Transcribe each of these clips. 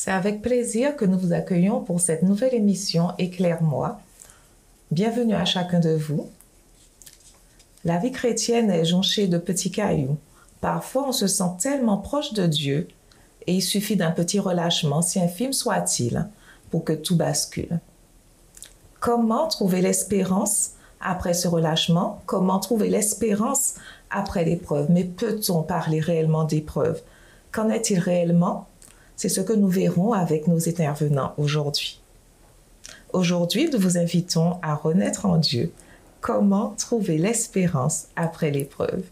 C'est avec plaisir que nous vous accueillons pour cette nouvelle émission Éclaire-moi. Bienvenue à chacun de vous. La vie chrétienne est jonchée de petits cailloux. Parfois, on se sent tellement proche de Dieu et il suffit d'un petit relâchement, si infime soit-il, pour que tout bascule. Comment trouver l'espérance après ce relâchement? Comment trouver l'espérance après l'épreuve? Mais peut-on parler réellement d'épreuve? Qu'en est-il réellement? C'est ce que nous verrons avec nos intervenants aujourd'hui. Aujourd'hui, nous vous invitons à renaître en Dieu. Comment trouver l'espérance après l'épreuve?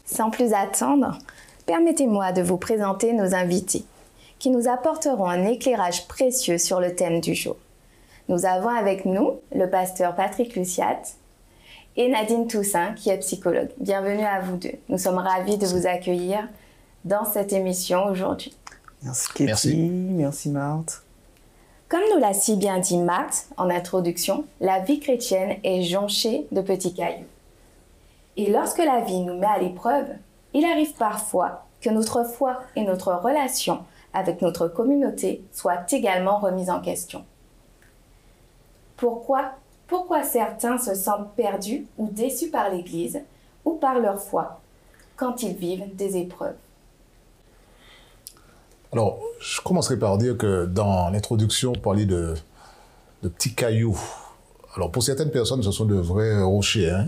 Sans plus attendre, permettez-moi de vous présenter nos invités, qui nous apporteront un éclairage précieux sur le thème du jour. Nous avons avec nous le pasteur Patrick Luciat et Nadine Toussaint, qui est psychologue. Bienvenue à vous deux. Nous sommes ravis de vous accueillir dans cette émission aujourd'hui. Merci Katie, merci Marthe. Comme nous l'a si bien dit Marthe en introduction, la vie chrétienne est jonchée de petits cailloux. Et lorsque la vie nous met à l'épreuve, il arrive parfois que notre foi et notre relation avec notre communauté soient également remises en question. Pourquoi certains se sentent perdus ou déçus par l'Église ou par leur foi quand ils vivent des épreuves? Alors, je commencerai par dire que dans l'introduction, on parlait de petits cailloux. Alors, pour certaines personnes, ce sont de vrais rochers. Hein.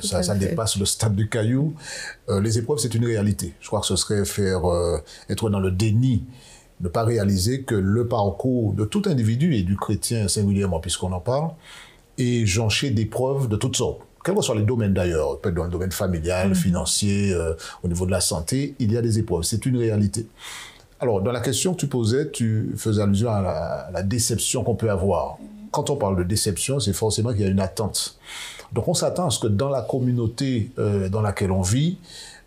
Ça dépasse le stade du caillou. Les épreuves, c'est une réalité. Je crois que ce serait être dans le déni, ne pas réaliser que le parcours de tout individu, et du chrétien singulièrement, puisqu'on en parle, est jonché d'épreuves de toutes sortes. Quels que soient les domaines d'ailleurs, peut-être dans le domaine familial, financier, au niveau de la santé, il y a des épreuves. C'est une réalité. Alors, dans la question que tu posais, tu faisais allusion à la déception qu'on peut avoir. Quand on parle de déception, c'est forcément qu'il y a une attente. Donc, on s'attend à ce que dans la communauté dans laquelle on vit,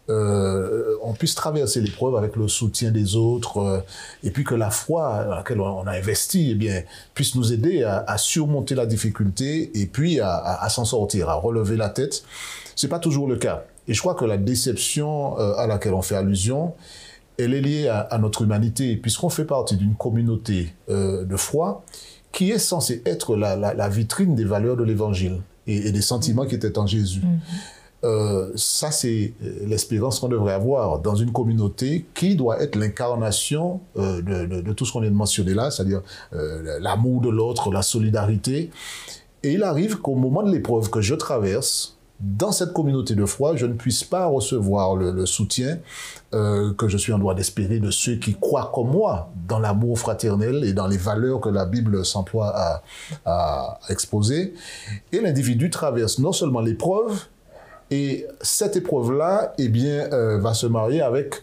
on puisse traverser l'épreuve avec le soutien des autres, et puis que la foi dans laquelle on a investi, eh bien, puisse nous aider à surmonter la difficulté et puis à s'en sortir, à relever la tête. C'est pas toujours le cas. Et je crois que la déception à laquelle on fait allusion, elle est liée à notre humanité, puisqu'on fait partie d'une communauté de foi qui est censée être la vitrine des valeurs de l'Évangile et des sentiments qui étaient en Jésus. Ça, c'est l'espérance qu'on devrait avoir dans une communauté qui doit être l'incarnation de tout ce qu'on vient de mentionner là, c'est-à-dire l'amour de l'autre, la solidarité. Et il arrive qu'au moment de l'épreuve que je traverse, dans cette communauté de foi, je ne puisse pas recevoir le soutien que je suis en droit d'espérer de ceux qui croient comme moi dans l'amour fraternel et dans les valeurs que la Bible s'emploie à exposer. Et l'individu traverse non seulement l'épreuve, et cette épreuve-là, eh bien, va se marier avec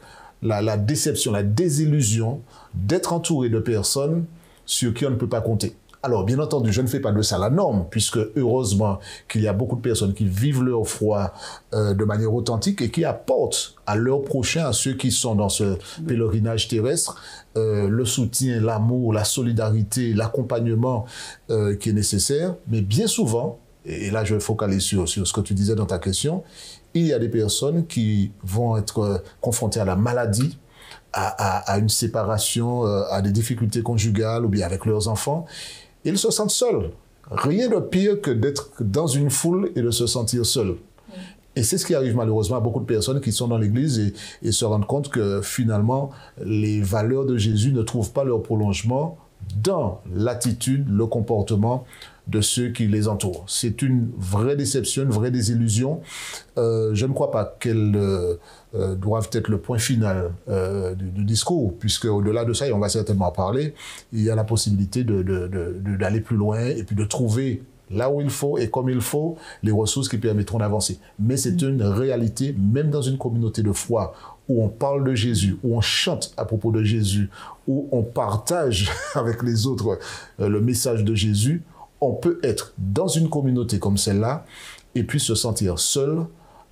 la déception, la désillusion d'être entouré de personnes sur qui on ne peut pas compter. Alors, bien entendu, je ne fais pas de ça la norme, puisque heureusement qu'il y a beaucoup de personnes qui vivent leur foi de manière authentique et qui apportent à leurs prochains, à ceux qui sont dans ce pèlerinage terrestre, le soutien, l'amour, la solidarité, l'accompagnement qui est nécessaire. Mais bien souvent, et là je focalise sur ce que tu disais dans ta question, il y a des personnes qui vont être confrontées à la maladie, à une séparation, à des difficultés conjugales ou bien avec leurs enfants. Ils se sentent seuls. Rien de pire que d'être dans une foule et de se sentir seul. Et c'est ce qui arrive malheureusement à beaucoup de personnes qui sont dans l'Église et se rendent compte que finalement, les valeurs de Jésus ne trouvent pas leur prolongement dans l'attitude, le comportement de ceux qui les entourent. C'est une vraie déception, une vraie désillusion. Je ne crois pas qu'elles doivent être le point final du discours, puisque au-delà de ça, et on va certainement en parler, il y a la possibilité d'aller plus loin et puis de trouver là où il faut et comme il faut les ressources qui permettront d'avancer. Mais c'est une réalité, même dans une communauté de foi où on parle de Jésus, où on chante à propos de Jésus, où on partage avec les autres le message de Jésus, on peut être dans une communauté comme celle-là et puis se sentir seul,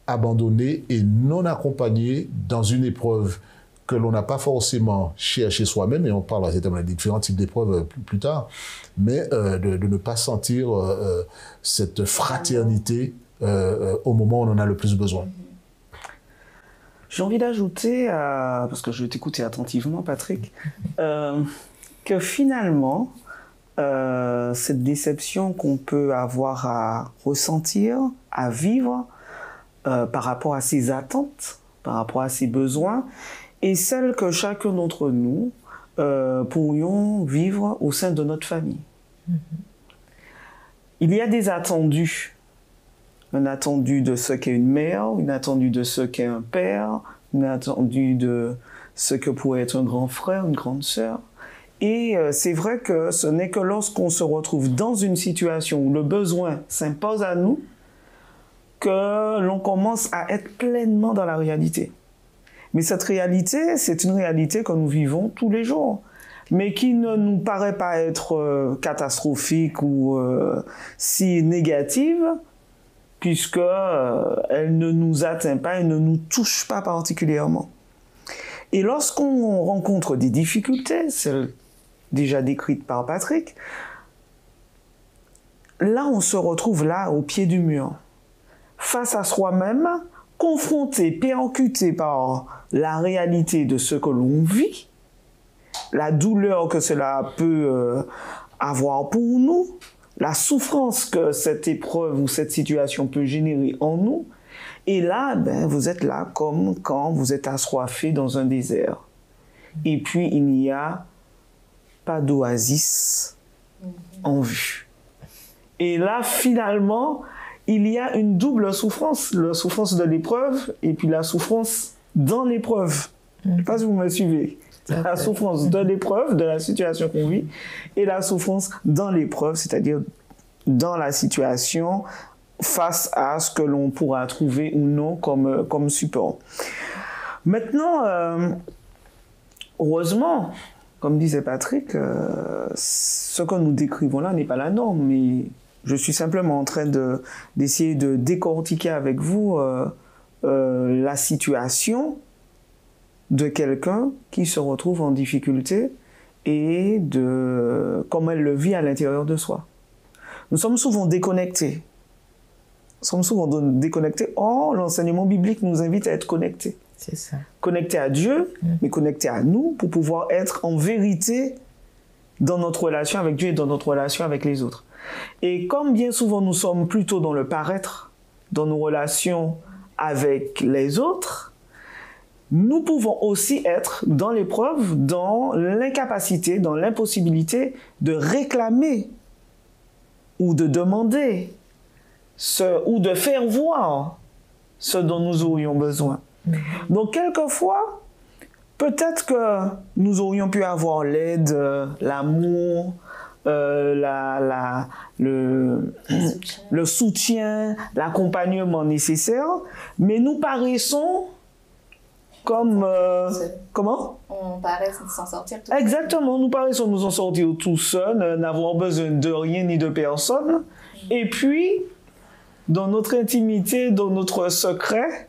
abandonné et non accompagné dans une épreuve que l'on n'a pas forcément cherché soi-même, et on parlera certainement des différents types d'épreuves plus tard, mais de ne pas sentir cette fraternité au moment où on en a le plus besoin. J'ai envie d'ajouter, parce que je t'écoutais attentivement, Patrick, que finalement, cette déception qu'on peut avoir à ressentir, à vivre, par rapport à ses attentes, par rapport à ses besoins, est celle que chacun d'entre nous pourrions vivre au sein de notre famille. Il y a des attendus. Un attendu de ce qu'est une mère, un attendu de ce qu'est un père, un attendu de ce que pourrait être un grand frère, une grande sœur. Et c'est vrai que ce n'est que lorsqu'on se retrouve dans une situation où le besoin s'impose à nous que l'on commence à être pleinement dans la réalité. Mais cette réalité, c'est une réalité que nous vivons tous les jours, mais qui ne nous paraît pas être catastrophique ou si négative, puisque elle ne nous atteint pas, elle ne nous touche pas particulièrement. Et lorsqu'on rencontre des difficultés, celles déjà décrites par Patrick, là on se retrouve là au pied du mur, face à soi-même, confronté, percuté par la réalité de ce que l'on vit, la douleur que cela peut avoir pour nous, la souffrance que cette épreuve ou cette situation peut générer en nous. Et là, vous êtes là comme quand vous êtes assoiffé dans un désert. Et puis, il n'y a pas d'oasis en vue. Et là, finalement, il y a une double souffrance. La souffrance de l'épreuve et puis la souffrance dans l'épreuve. Je ne sais pas si vous me suivez. La souffrance de l'épreuve, de la situation qu'on vit, et la souffrance dans l'épreuve, c'est-à-dire dans la situation face à ce que l'on pourra trouver ou non comme support. Maintenant, heureusement, comme disait Patrick, ce que nous décrivons là n'est pas la norme, mais je suis simplement en train d'essayer de décortiquer avec vous la situation de quelqu'un qui se retrouve en difficulté et de comment elle le vit à l'intérieur de soi. Nous sommes souvent déconnectés. Or, l'enseignement biblique nous invite à être connectés. C'est ça. Connectés à Dieu, mais connectés à nous pour pouvoir être en vérité dans notre relation avec Dieu et dans notre relation avec les autres. Et comme bien souvent nous sommes plutôt dans le paraître, dans nos relations avec les autres, nous pouvons aussi être dans l'épreuve, dans l'incapacité, dans l'impossibilité de réclamer ou de demander ou de faire voir ce dont nous aurions besoin. Donc, quelquefois, peut-être que nous aurions pu avoir l'aide, l'amour, le soutien, l'accompagnement nécessaire, mais nous paraissons comme... comment? On paraît s'en sortir tout seul. Exactement, nous paraissons nous en sortir tout seuls, n'avoir besoin de rien ni de personne. Et puis, dans notre intimité, dans notre secret,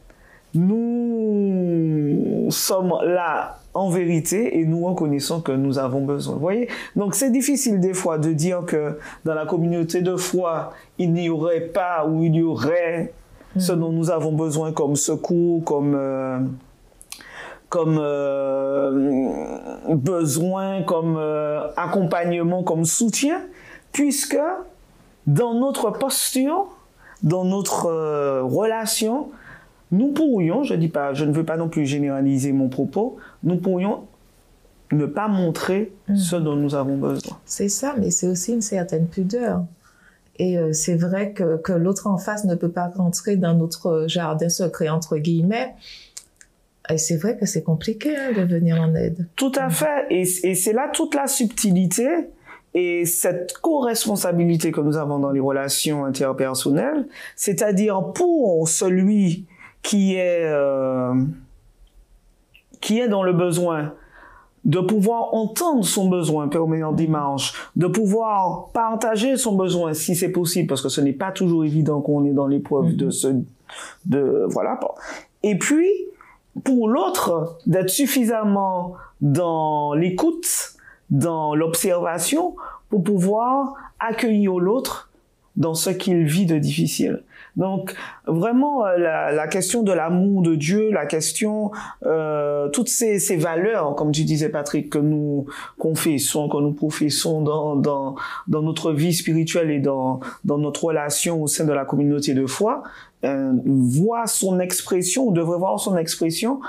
nous sommes là en vérité et nous reconnaissons que nous avons besoin. Vous voyez? Donc c'est difficile des fois de dire que dans la communauté de foi, il n'y aurait pas ou il y aurait ce dont nous avons besoin comme secours, comme besoin, comme accompagnement, comme soutien, puisque dans notre posture, dans notre relation, nous pourrions, je ne veux pas non plus généraliser mon propos, nous pourrions ne pas montrer ce dont nous avons besoin. C'est ça, mais c'est aussi une certaine pudeur. Et c'est vrai que l'autre en face ne peut pas rentrer dans notre jardin secret, entre guillemets. Et c'est vrai que c'est compliqué de venir en aide. Tout à fait. Et c'est là toute la subtilité et cette co-responsabilité que nous avons dans les relations interpersonnelles. C'est-à-dire pour celui qui est dans le besoin, de pouvoir entendre son besoin, permettre en démarche, de pouvoir partager son besoin si c'est possible, parce que ce n'est pas toujours évident qu'on est dans l'épreuve voilà. Et puis, pour l'autre, d'être suffisamment dans l'écoute, dans l'observation, pour pouvoir accueillir l'autre dans ce qu'il vit de difficile. Donc, vraiment, la question de l'amour de Dieu, la question, toutes ces valeurs, comme tu disais, Patrick, que nous confessons, que nous professons dans notre vie spirituelle et dans notre relation au sein de la communauté de foi, voit son expression, ou devrait voir son expression,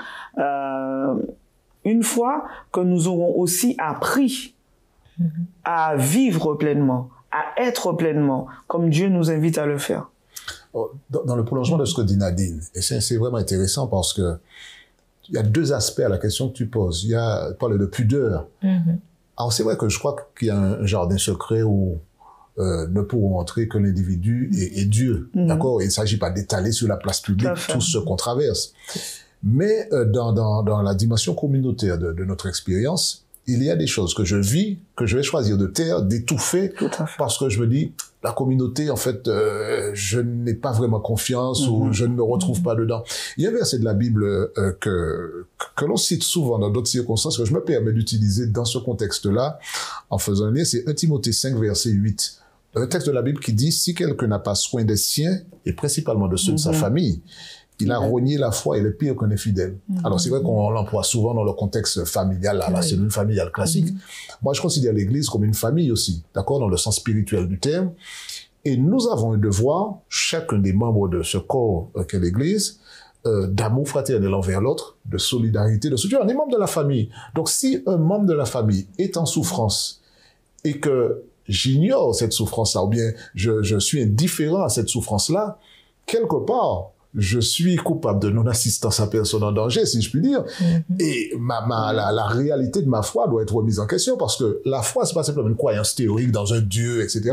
une fois que nous aurons aussi appris à vivre pleinement, à être pleinement, comme Dieu nous invite à le faire. Dans le prolongement de ce que dit Nadine, et c'est vraiment intéressant parce que il y a deux aspects à la question que tu poses. Il y a parler de pudeur. Alors c'est vrai que je crois qu'il y a un jardin secret où ne pourront entrer que l'individu et Dieu. D'accord? Il ne s'agit pas d'étaler sur la place publique tout ce qu'on traverse. Mais dans la dimension communautaire de notre expérience, il y a des choses que je vis, que je vais choisir de taire, d'étouffer, parce que je me dis, la communauté, en fait, je n'ai pas vraiment confiance ou je ne me retrouve pas dedans. Il y a un verset de la Bible que l'on cite souvent dans d'autres circonstances, que je me permets d'utiliser dans ce contexte-là, en faisant un lien, c'est 1 Timothée 5, verset 8. Un texte de la Bible qui dit, si quelqu'un n'a pas soin des siens, et principalement de ceux de sa famille, il a rogné la foi et le pire qu'on est fidèle. Alors c'est vrai qu'on l'emploie souvent dans le contexte familial, la cellule familiale classique. Moi je considère l'Église comme une famille aussi, d'accord, dans le sens spirituel du terme. Et nous avons un devoir, chacun des membres de ce corps qu'est l'Église, d'amour fraternel envers l'autre, de solidarité, de soutien. On est membre de la famille. Donc si un membre de la famille est en souffrance et que j'ignore cette souffrance-là, ou bien je suis indifférent à cette souffrance-là, quelque part, je suis coupable de non-assistance à personne en danger, si je puis dire. Et la réalité de ma foi doit être remise en question parce que la foi, c'est pas simplement une croyance théorique dans un Dieu, etc.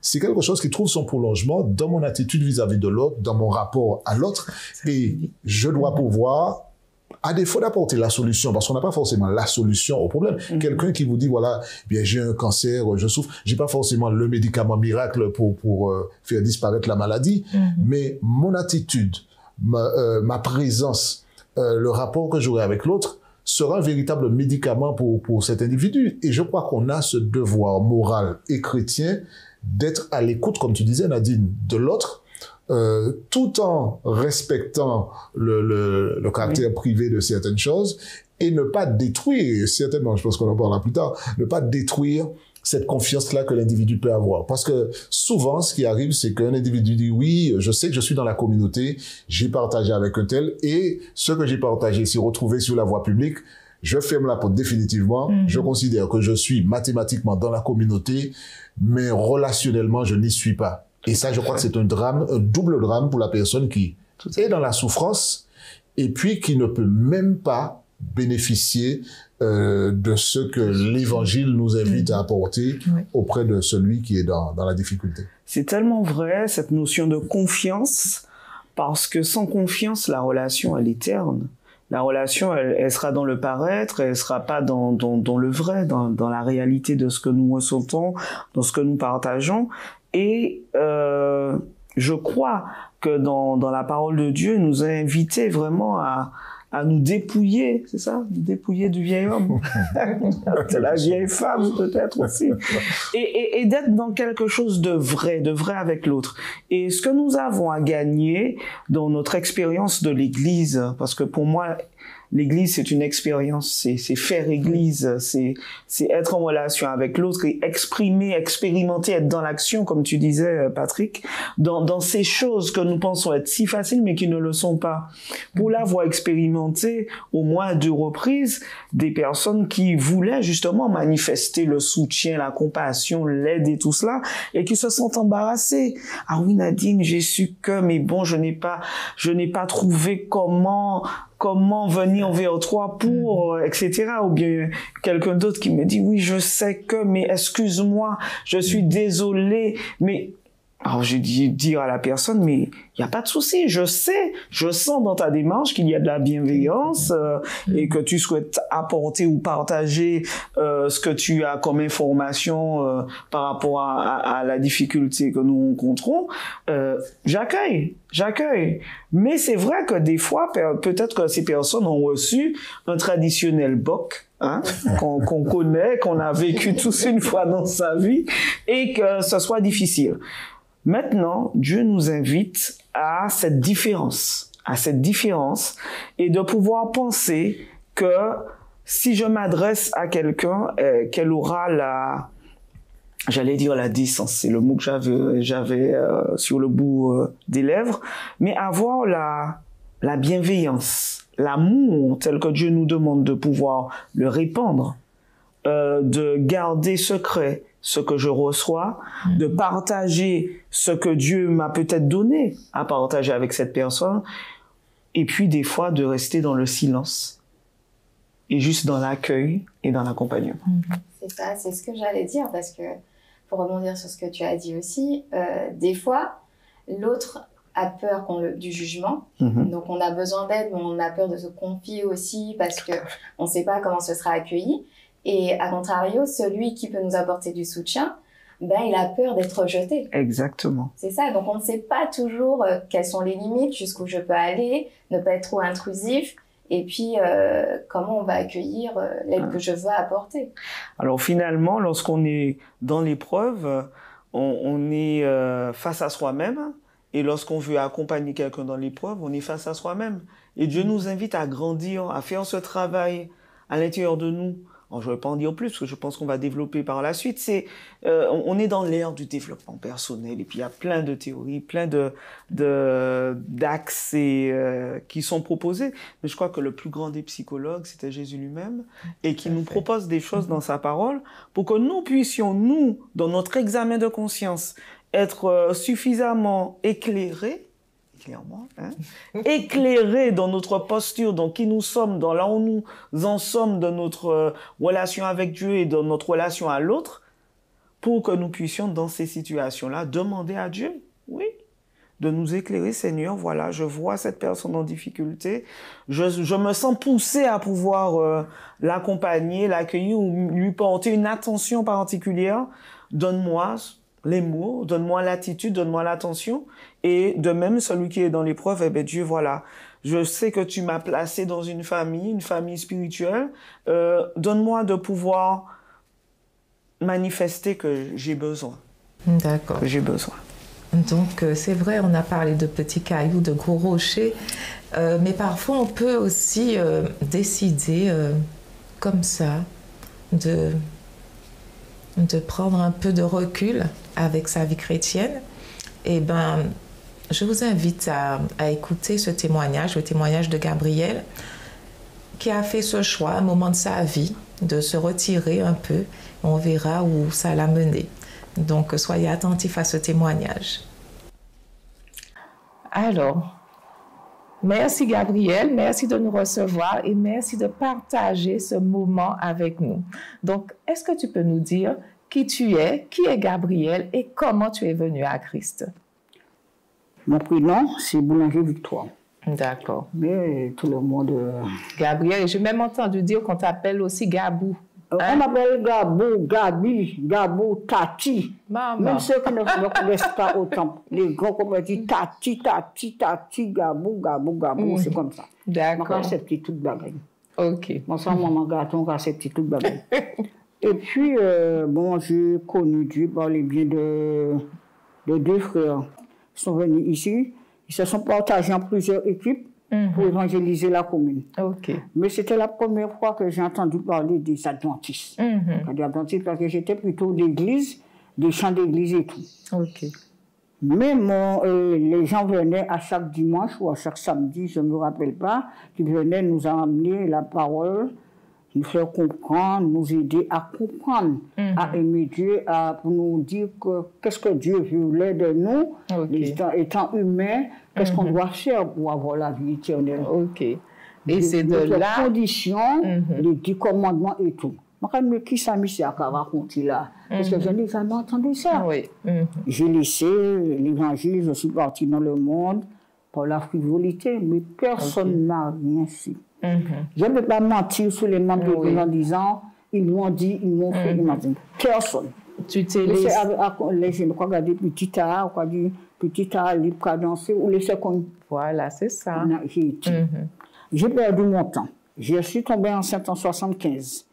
C'est quelque chose qui trouve son prolongement dans mon attitude vis-à-vis de l'autre, dans mon rapport à l'autre. Et je dois pouvoir, à défaut d'apporter la solution, parce qu'on n'a pas forcément la solution au problème. Quelqu'un qui vous dit, voilà, bien, j'ai un cancer, je souffre, j'ai pas forcément le médicament miracle pour faire disparaître la maladie, mais mon attitude, ma présence, le rapport que j'aurai avec l'autre sera un véritable médicament pour cet individu. Et je crois qu'on a ce devoir moral et chrétien d'être à l'écoute, comme tu disais, Nadine, de l'autre, tout en respectant le caractère privé de certaines choses et ne pas détruire, certainement, je pense qu'on en parlera plus tard, ne pas détruire cette confiance-là que l'individu peut avoir. Parce que souvent, ce qui arrive, c'est qu'un individu dit, oui, je sais que je suis dans la communauté, j'ai partagé avec un tel, et ce que j'ai partagé s'est retrouvé sur la voie publique, je ferme la porte définitivement, je considère que je suis mathématiquement dans la communauté, mais relationnellement, je n'y suis pas. Et ça, je crois que c'est un drame, un double drame pour la personne qui est dans la souffrance et puis qui ne peut même pas bénéficier de ce que l'Évangile nous invite à apporter auprès de celui qui est dans la difficulté. C'est tellement vrai, cette notion de confiance, parce que sans confiance, la relation, elle est terne. La relation, elle sera dans le paraître, elle sera pas dans le vrai, dans la réalité de ce que nous ressentons, dans ce que nous partageons. Et je crois que dans la parole de Dieu, il nous a invités vraiment à nous dépouiller, c'est ça? Nous dépouiller du vieil homme. De la vieille femme, peut-être aussi. Et d'être dans quelque chose de vrai avec l'autre. Et ce que nous avons à gagner dans notre expérience de l'Église, parce que pour moi, l'Église, c'est une expérience, c'est faire Église, c'est être en relation avec l'autre et expérimenter, être dans l'action, comme tu disais, Patrick, dans ces choses que nous pensons être si faciles, mais qui ne le sont pas. Pour l'avoir expérimenté au moins à 2 reprises, des personnes qui voulaient justement manifester le soutien, la compassion, l'aide et tout cela, et qui se sentent embarrassées. Ah oui, Nadine, j'ai su que, mais bon, je n'ai pas trouvé comment venir vers toi pour, etc. Ou bien quelqu'un d'autre qui me dit, oui, je sais que, mais excuse-moi, je suis désolé, mais... Alors, j'ai dit dire à la personne, mais il n'y a pas de souci, je sens dans ta démarche qu'il y a de la bienveillance et que tu souhaites apporter ou partager ce que tu as comme information par rapport à la difficulté que nous rencontrons. J'accueille. Mais c'est vrai que des fois, peut-être que ces personnes ont reçu un traditionnel boc, qu'on connaît, qu'on a vécu tous une fois dans sa vie, et que ce soit difficile. Maintenant, Dieu nous invite à cette différence, et de pouvoir penser que si je m'adresse à quelqu'un, qu'elle aura la décence, c'est le mot que j'avais sur le bout des lèvres, mais avoir la bienveillance, l'amour tel que Dieu nous demande de pouvoir le répandre, de garder secret ce que je reçois, de partager ce que Dieu m'a peut-être donné à partager avec cette personne, et puis des fois de rester dans le silence et juste dans l'accueil et dans l'accompagnement. C'est ça, c'est ce que j'allais dire, parce que pour rebondir sur ce que tu as dit aussi, des fois, l'autre a peur du jugement, donc on a besoin d'aide, mais on a peur de se confier aussi parce qu'on ne sait pas comment ce sera accueilli. Et à contrario, celui qui peut nous apporter du soutien, ben, il a peur d'être rejeté. Exactement. C'est ça, donc on ne sait pas toujours quelles sont les limites, jusqu'où je peux aller, ne pas être trop intrusif, et puis comment on va accueillir l'aide que je veux apporter. Alors finalement, lorsqu'on est dans l'épreuve, on est face à soi-même, et lorsqu'on veut accompagner quelqu'un dans l'épreuve, on est face à soi-même. Et Dieu nous invite à grandir, à faire ce travail à l'intérieur de nous. Alors, je ne vais pas en dire plus, parce que je pense qu'on va développer par la suite. On est dans l'ère du développement personnel, et puis il y a plein de théories, plein d'axes qui sont proposés. Mais je crois que le plus grand des psychologues, c'était Jésus lui-même, et qui nous propose des choses dans sa parole pour que nous puissions, nous, dans notre examen de conscience, être suffisamment éclairés, éclairés dans notre posture, dans qui nous sommes, dans là où nous en sommes, dans notre relation avec Dieu et dans notre relation à l'autre, pour que nous puissions, dans ces situations-là, demander à Dieu, oui, de nous éclairer. Seigneur, voilà, je vois cette personne en difficulté, je me sens poussé à pouvoir l'accompagner, l'accueillir ou lui porter une attention particulière. Donne-moi les mots, donne-moi l'attitude, donne-moi l'attention. Et de même, celui qui est dans l'épreuve, eh bien, Dieu, voilà, je sais que tu m'as placé dans une famille spirituelle. Donne-moi de pouvoir manifester que j'ai besoin. D'accord. Que j'ai besoin. Donc, c'est vrai, on a parlé de petits cailloux, de gros rochers, mais parfois on peut aussi décider comme ça de prendre un peu de recul avec sa vie chrétienne. Et ben, je vous invite à écouter ce témoignage, le témoignage de Gabriel, qui a fait ce choix, à un moment de sa vie, de se retirer un peu. On verra où ça l'a mené. Donc, soyez attentifs à ce témoignage. Alors, merci Gabriel, merci de nous recevoir et merci de partager ce moment avec nous. Donc, est-ce que tu peux nous dire qui tu es, qui est Gabriel et comment tu es venu à Christ? Mon prénom, c'est Boulanger Victoire. D'accord. Mais tout le monde... Gabriel, j'ai même entendu dire qu'on t'appelle aussi Gabou. On m'appelle Gabou, Gabi, Gabou, Tati. Maman. Même ceux qui ne connaissent pas autant. Les grands comme on dit Tati, Tati, Tati, Gabou, Gabou, Gabou, c'est comme ça. D'accord. Moi, c'est petit toute bagaille. Ok. Moi, ça, maman gâteau, c'est petit toute bagaille. Et puis, bon, j'ai connu Dieu par les biens de deux frères. Ils sont venus ici, ils se sont partagés en plusieurs équipes pour évangéliser la commune. Ok. Mais c'était la première fois que j'ai entendu parler des adventistes. Des adventistes, parce que j'étais plutôt d'église, des chants d'église et tout. Ok. Mais les gens venaient à chaque dimanche ou à chaque samedi, je ne me rappelle pas, qui venaient nous amener la parole, nous faire comprendre, nous aider à comprendre, à aimer Dieu, pour nous dire qu'est-ce que Dieu voulait de nous, étant humains, qu'est-ce qu'on doit faire pour avoir la vie éternelle. Ok. Et c'est de là... Les conditions, les 10 commandements et tout. Mais qui ça mis à raconter là? Parce que je n'ai jamais entendu ça. Oui. J'ai laissé l'évangile, je suis parti dans le monde par la frivolité, mais personne n'a rien su. Je ne peux pas mentir sur les membres de en disant, ils m'ont dit, ils m'ont fait, ils m'ont dit. Personne. Tu t'es laissé... Je me crois regarder petit A, on dit petit A, libre à danser, ou laisser comme... Voilà, c'est ça. J'ai perdu mon temps. Je suis tombé enceinte en 1975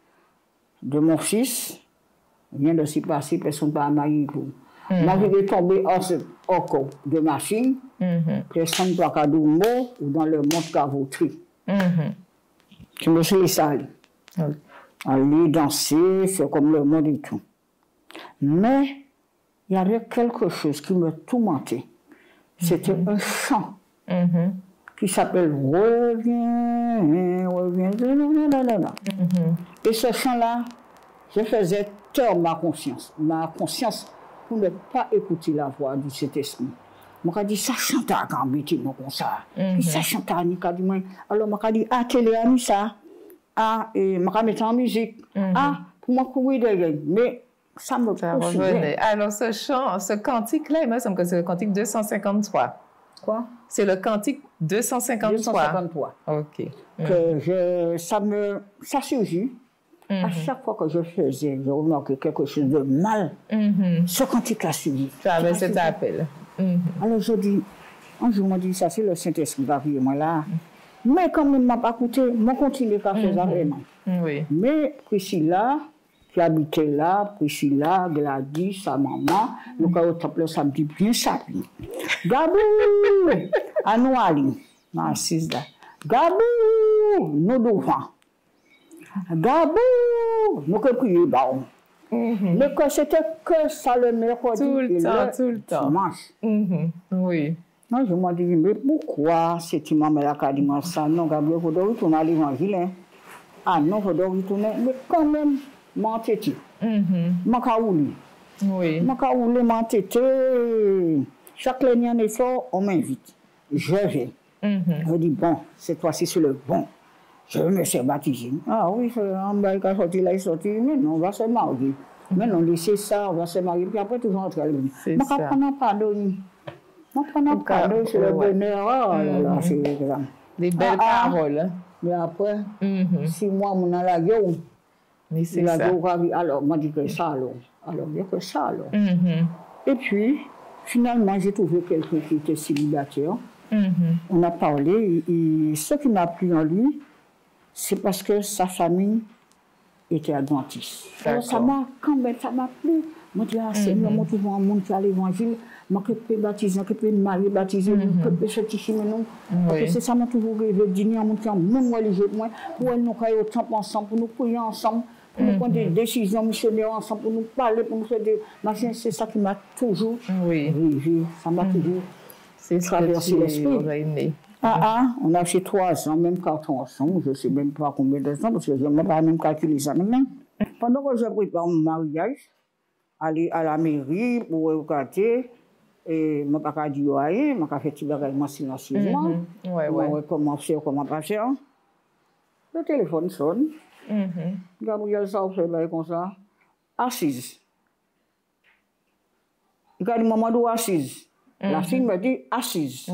de mon fils. Rien de s'y passer, personne ne va marier pour. Moi, je vais tomber en corps de machine, personne ne peut dormir ou dans le monde cavoterie. Je me suis laissé aller. Aller danser, c'est comme le monde et tout. Mais il y avait quelque chose qui me tourmentait. C'était un chant qui s'appelle Reviens, reviens. Et ce chant-là, je faisais taire ma conscience pour ne pas écouter la voix du Saint-Esprit. Je dit, ça chante à Gambiti, comme ça. Ça chante à Nika, alors je dit, ah, télé, ça. Ah, et je mettre en musique. Ah, pour moi, courir derrière. Mais ça me revenait. Alors, ce cantique-là, il me semble que c'est le cantique 253. Quoi? C'est le cantique 253. 253. OK. Que ça surgit. À chaque fois que je faisais, je remarquais quelque chose de mal. Ce cantique-là surgit. Tu avais cet appel. Alors, je dis, un jour, on dit, ça, c'est le Saint-Esprit qui va prier moi là. Mais comme il ne m'a pas écouté, je continue à faire ça vraiment. Oui. Mais Priscilla, qui habitait là, Priscilla, Gladys, sa maman, nous avons au temple samedi bien sapé. Gabou, à nous aller, ma assise là. Gabou, nous devant. Gabou, nous que prier bas. Mais que c'était que ça le mercredi. Tout le temps. Dimanche. Oui. Non, je me dis, mais pourquoi cette maman là qui a dit ça? Non, Gabriel, il faut retourner à l'évangile. Ah non, il faut retourner. Mais quand même, m'entêter. M'encaouli. Oui. M'encaouli, m'entêter. Chaque année en effort, on m'invite. Je vais. Je dis, bon, cette fois-ci, c'est le bon. Je vais me faire baptiser. Ah oui, on va sortir là, il sortit. Mais non, on va se marier. Mais non, laissez ça, on va se marier. Puis après, toujours entrer à l'église. C'est ça. Je ne pardon. On parle sur le bonheur, c'est des belles paroles. Mais après, 6 mois, on a la gueule. Mais c'est ça. Alors, on dit que ça, alors. Alors, il y a que ça, alors. Et puis, finalement, j'ai trouvé quelqu'un qui était célibataire. On a parlé, et ce qui m'a plu en lui, c'est parce que sa famille était adventiste. Alors, ça m'a plu. Moi, je dis, ah, Seigneur, moi, je vois un monde qui a l'évangile. Moi, je peux baptiser, je peux me marier, baptiser, je peux sortir chez nous. Parce que c'est ça, moi, toujours rêvé de dîner en montant, même religieux, pour nous aller au temple ensemble, pour nous prier ensemble, pour nous prendre des décisions missionnaires ensemble, pour nous parler, pour nous faire des machins. C'est ça qui m'a toujours rêvé. Ça m'a toujours traversé l'esprit. On a fait 3 ans, même carton ensemble, je ne sais même pas combien de temps, parce que je n'ai même pas même calculé ça maintenant. Pendant que je prépare mon mariage, aller à la mairie pour regarder, et je n'ai pas dit rien, je n'ai pas fait tout le silencieusement. Comment faire, comment pas faire. Le téléphone sonne. Gabriel, ça fait comme ça. Assise. Il a dit, maman, d'où assise? La fille me dit, assise.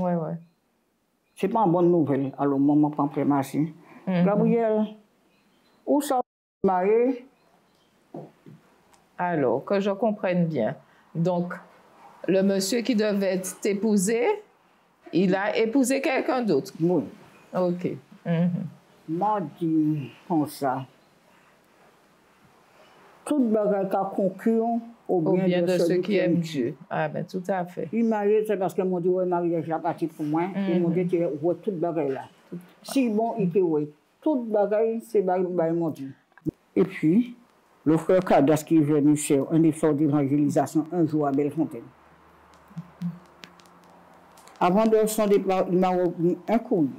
Ce n'est pas une bonne nouvelle. Alors, maman prend prémassé. Gabriel, où ça marié? Alors, que je comprenne bien. Donc, le monsieur qui devait t'épouser, il a épousé quelqu'un d'autre. Oui. OK. M'a dit comme ça. Toute bagarre qui a concurrent au bien de ceux qui aiment Dieu. Ah, ben tout à fait. Il m'a dit, c'est parce que mon Dieu, mariage la partie pour moi. Et mon Dieu, tu vois toute bagarre là. Si bon, il peut voir. Toute bagarre, c'est mon Dieu. Et puis, le frère Kadas qui est venu faire un effort d'évangélisation un jour à Bellefontaine. Avant de son départ, il m'a remis un courrier.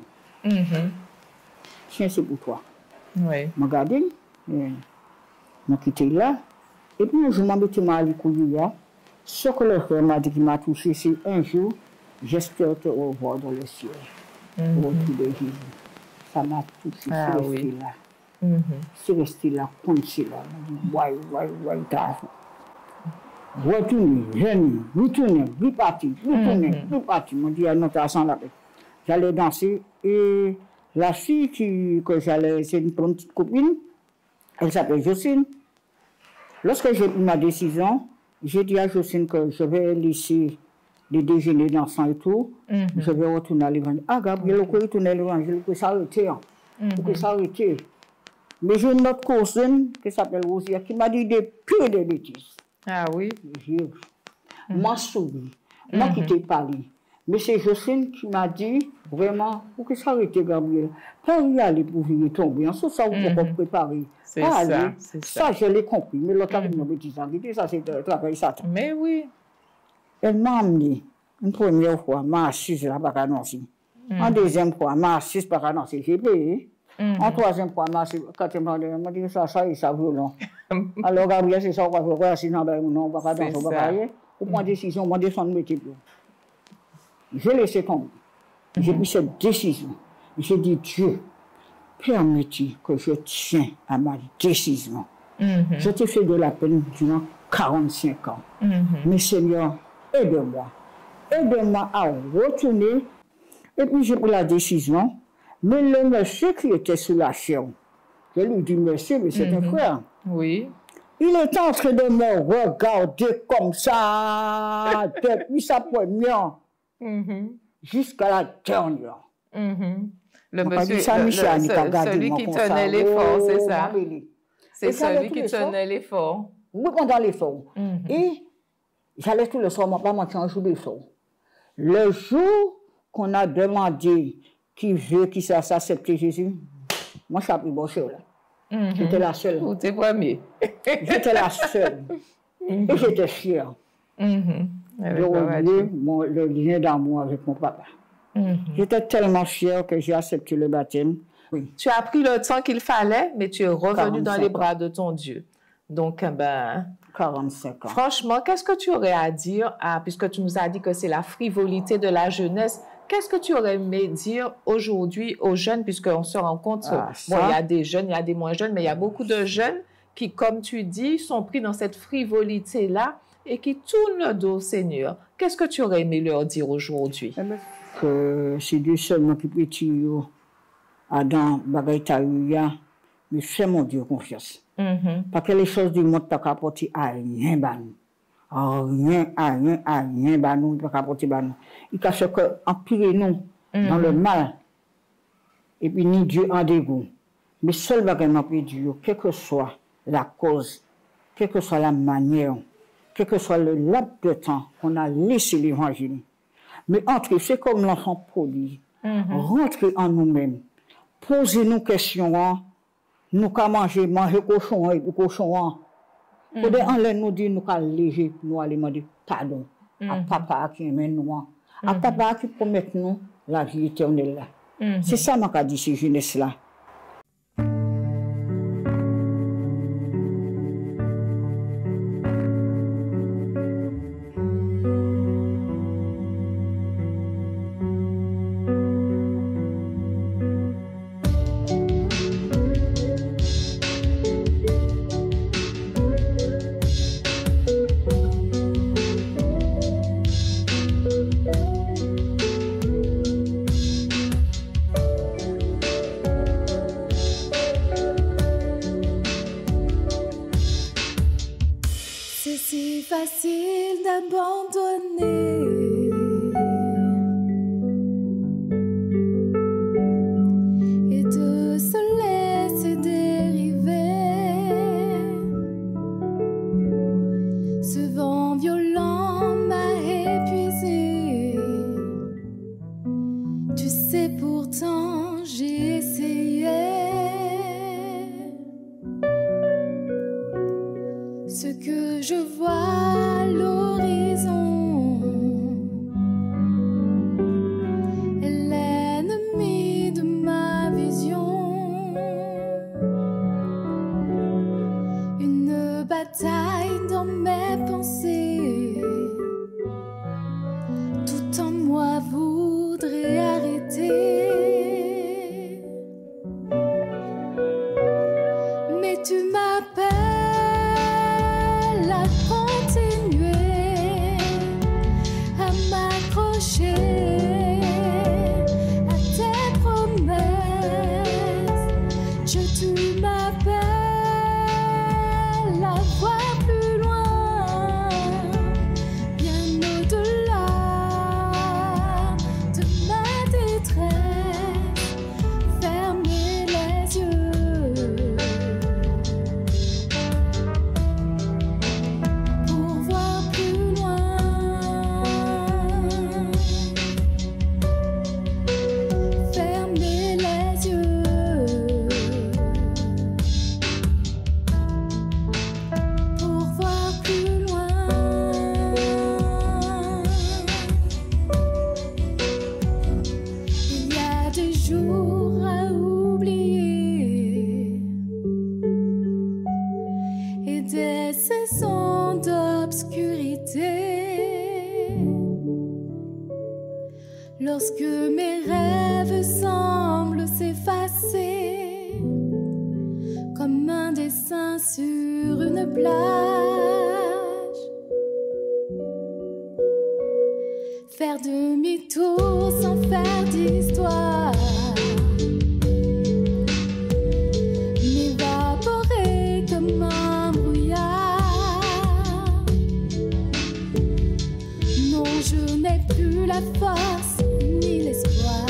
Tiens, c'est pour toi. Oui. Je regardé, je quitté là. Et puis, un jour, je m'ai mis à le courrier là. Ce que le frère m'a dit qu'il m'a touché, c'est un jour, j'espère te revoir dans le ciel. Au retour de Jésus. Ça m'a touché, c'est resté là. C'est resté là, comme c'est là. T'as retourner, jeune, retourner, repartir. On dit, non, t'as sans la paix. J'allais danser et la fille que j'allais, c'est une petite copine, elle s'appelle Jocelyne. Lorsque j'ai pris ma décision, j'ai dit à Jocelyne que je vais laisser les déjeuners d'enfants et tout, je vais retourner à l'évangile. Ah, Gabriel, on peut retourner à l'évangile, on peut s'arrêter. Mais j'ai une autre cousine qui s'appelle Rosia qui m'a dit des pures de bêtises. Ah oui? Moi, souri. Moi, qui t'ai parlé. Mais c'est Jocelyne qui m'a dit, vraiment, pour que ça arrête, Gabriel. Pas y aller pour venir tomber. En ça, vous pouvez préparer. C'est pas ça, aller. c'est Ça, je l'ai compris. Mais l'autre, il m'a dit, ça, c'est le travail Satan. Mais oui. Elle m'a amené, une première fois, m'a assise là, par annoncer. En deuxième fois, m'a assise par annoncer. J'ai payé. En troisième fois, m'a assise, quatrième fois, elle m'a dit, ça violent. Alors, Gabriel, c'est ça, on va faire, sinon, on va pas danser, on va pas aller. Pour prendre décision, on va descendre le type. Je laissé tomber. J'ai pris cette décision. J'ai dit, Dieu, permets-tu que je tiens à ma décision. Je t'ai fait de la peine durant 45 ans. Mais Seigneur, aide-moi. Aide-moi à retourner. Et puis j'ai pris la décision. Mais le monsieur qui était sous la chair, je lui dis, monsieur, mais c'est un frère. Oui. Il était en train de me regarder comme ça, depuis sa première jusqu'à la dernière. Le monsieur, celui qui tenait l'effort, c'est ça. C'est celui qui tenait l'effort. Oui, pendant l'effort. Et j'allais tout le soir, mon papa m'a dit un jour d'effort. Le jour qu'on a demandé qui veut, qui s'est accepté Jésus, moi, je suis pris bon là. J'étais la seule. Vous êtes premier. J'étais la seule. Et j'étais fière de renouer le lien d'amour avec mon papa. J'étais tellement fière que j'ai accepté le baptême. Oui. Tu as pris le temps qu'il fallait, mais tu es revenu dans les bras de ton Dieu. Donc, 45 ans. Franchement, qu'est-ce que tu aurais à dire, puisque tu nous as dit que c'est la frivolité de la jeunesse, qu'est-ce que tu aurais aimé dire aujourd'hui aux jeunes, puisqu'on se rend compte, bon, il y a des jeunes, il y a des moins jeunes, mais il y a beaucoup de jeunes qui, comme tu dis, sont pris dans cette frivolité-là et qui tournent le dos au Seigneur. Qu'est-ce que tu aurais aimé leur dire aujourd'hui? Que c'est Dieu seulement qui peut tirer Adam, Bagaïtaouya, mais fais mon Dieu confiance. Parce que les choses du monde ne peuvent apporter à rien, rien, il peut apporter à nous. Il peut faire qu'empirer nous dans le mal. Et puis, ni Dieu en dégoût. Mais seul bagage peut Dieu, quelle que soit la cause, quelle que soit la manière, quel que soit le laps de temps qu'on a laissé l'évangile. Mais entrer, c'est comme l'enfant produit. Rentrer en nous-mêmes. Posez-nous questions. Nous qu'à manger cochon et cochon. Pour des en l'air nous dire nous qu'à léger, nous allons demander pardon à papa qui aime nous. À papa qui promet nous la vie éternelle. C'est ça que m'a dit ces jeunesse-là. Facile d'abandonner et de se laisser dériver. Ce vent violent m'a épuisé. Tu sais pourtant j'ai essayé. Ce que je vois à l'horizon est l'ennemi de ma vision. Une bataille dans mes pensées. Tout en moi voudrait arrêter. Mais tu m'appelles à continuer. Lorsque mes rêves semblent s'effacer, comme un dessin sur une plage, faire demi-tour sans faire d'histoire, m'évaporer comme un brouillard. Non, je n'ai plus la force ni l'espoir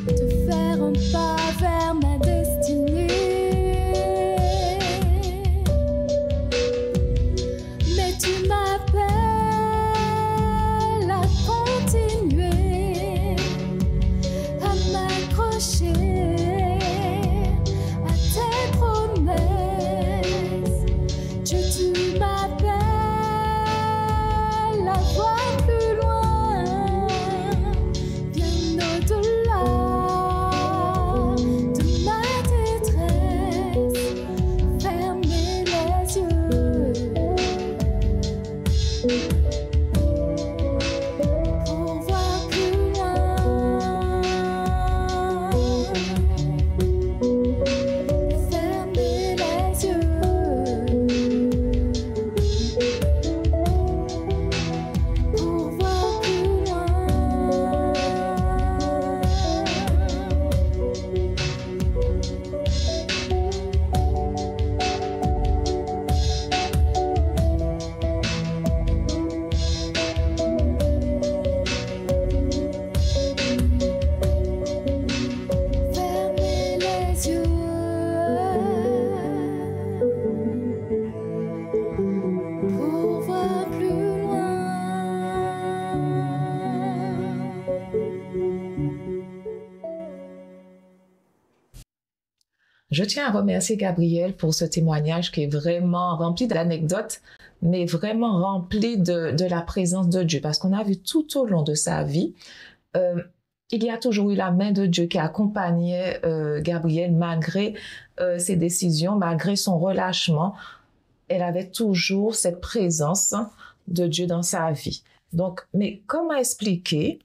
de faire un pas vers ma destinée. Mais tu m'appelles à continuer, à m'accrocher à tes promesses. Dieu, tu m'appelles à voir plus loin, bien au-delà de ma détresse. Fermer les yeux pour voir plus loin. Fermer les yeux pour voir plus loin. Fermer les yeux pour voir plus loin. Je tiens à remercier Gabriel pour ce témoignage qui est vraiment rempli d'anecdotes, mais vraiment rempli de la présence de Dieu, parce qu'on a vu tout au long de sa vie, il y a toujours eu la main de Dieu qui accompagnait Gabriel malgré ses décisions, malgré son relâchement. Elle avait toujours cette présence de Dieu dans sa vie. Donc, mais comment expliquer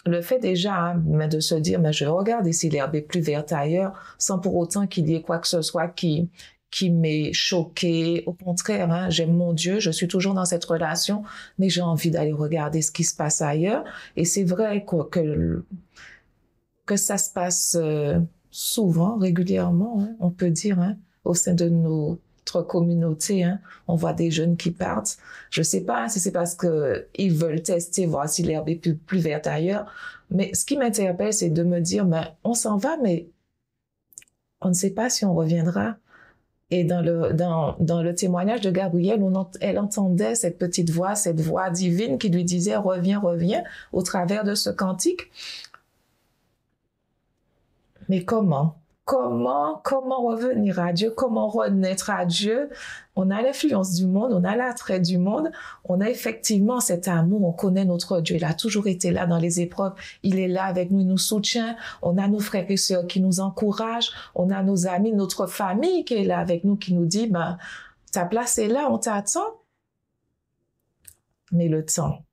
le fait déjà de se dire, mais je regarde ici l'herbe est plus verte ailleurs, sans pour autant qu'il y ait quoi que ce soit qui m'ait choqué. Au contraire, j'aime mon Dieu, je suis toujours dans cette relation, mais j'ai envie d'aller regarder ce qui se passe ailleurs. Et c'est vrai que ça se passe souvent, régulièrement, on peut dire, au sein de notre communauté. On voit des jeunes qui partent. Je ne sais pas si c'est parce qu'ils veulent tester, voir si l'herbe est plus verte ailleurs. Mais ce qui m'interpelle, c'est de me dire, on s'en va, mais on ne sait pas si on reviendra. Et dans le témoignage de Gabrielle, elle entendait cette petite voix, cette voix divine qui lui disait « Reviens, reviens » au travers de ce cantique. Mais comment revenir à Dieu? Comment renaître à Dieu? On a l'influence du monde, on a l'attrait du monde, on a effectivement cet amour, on connaît notre Dieu, il a toujours été là dans les épreuves, il est là avec nous, il nous soutient, on a nos frères et sœurs qui nous encouragent, on a nos amis, notre famille qui est là avec nous, qui nous dit, ta place est là, on t'attend. Mais le temps.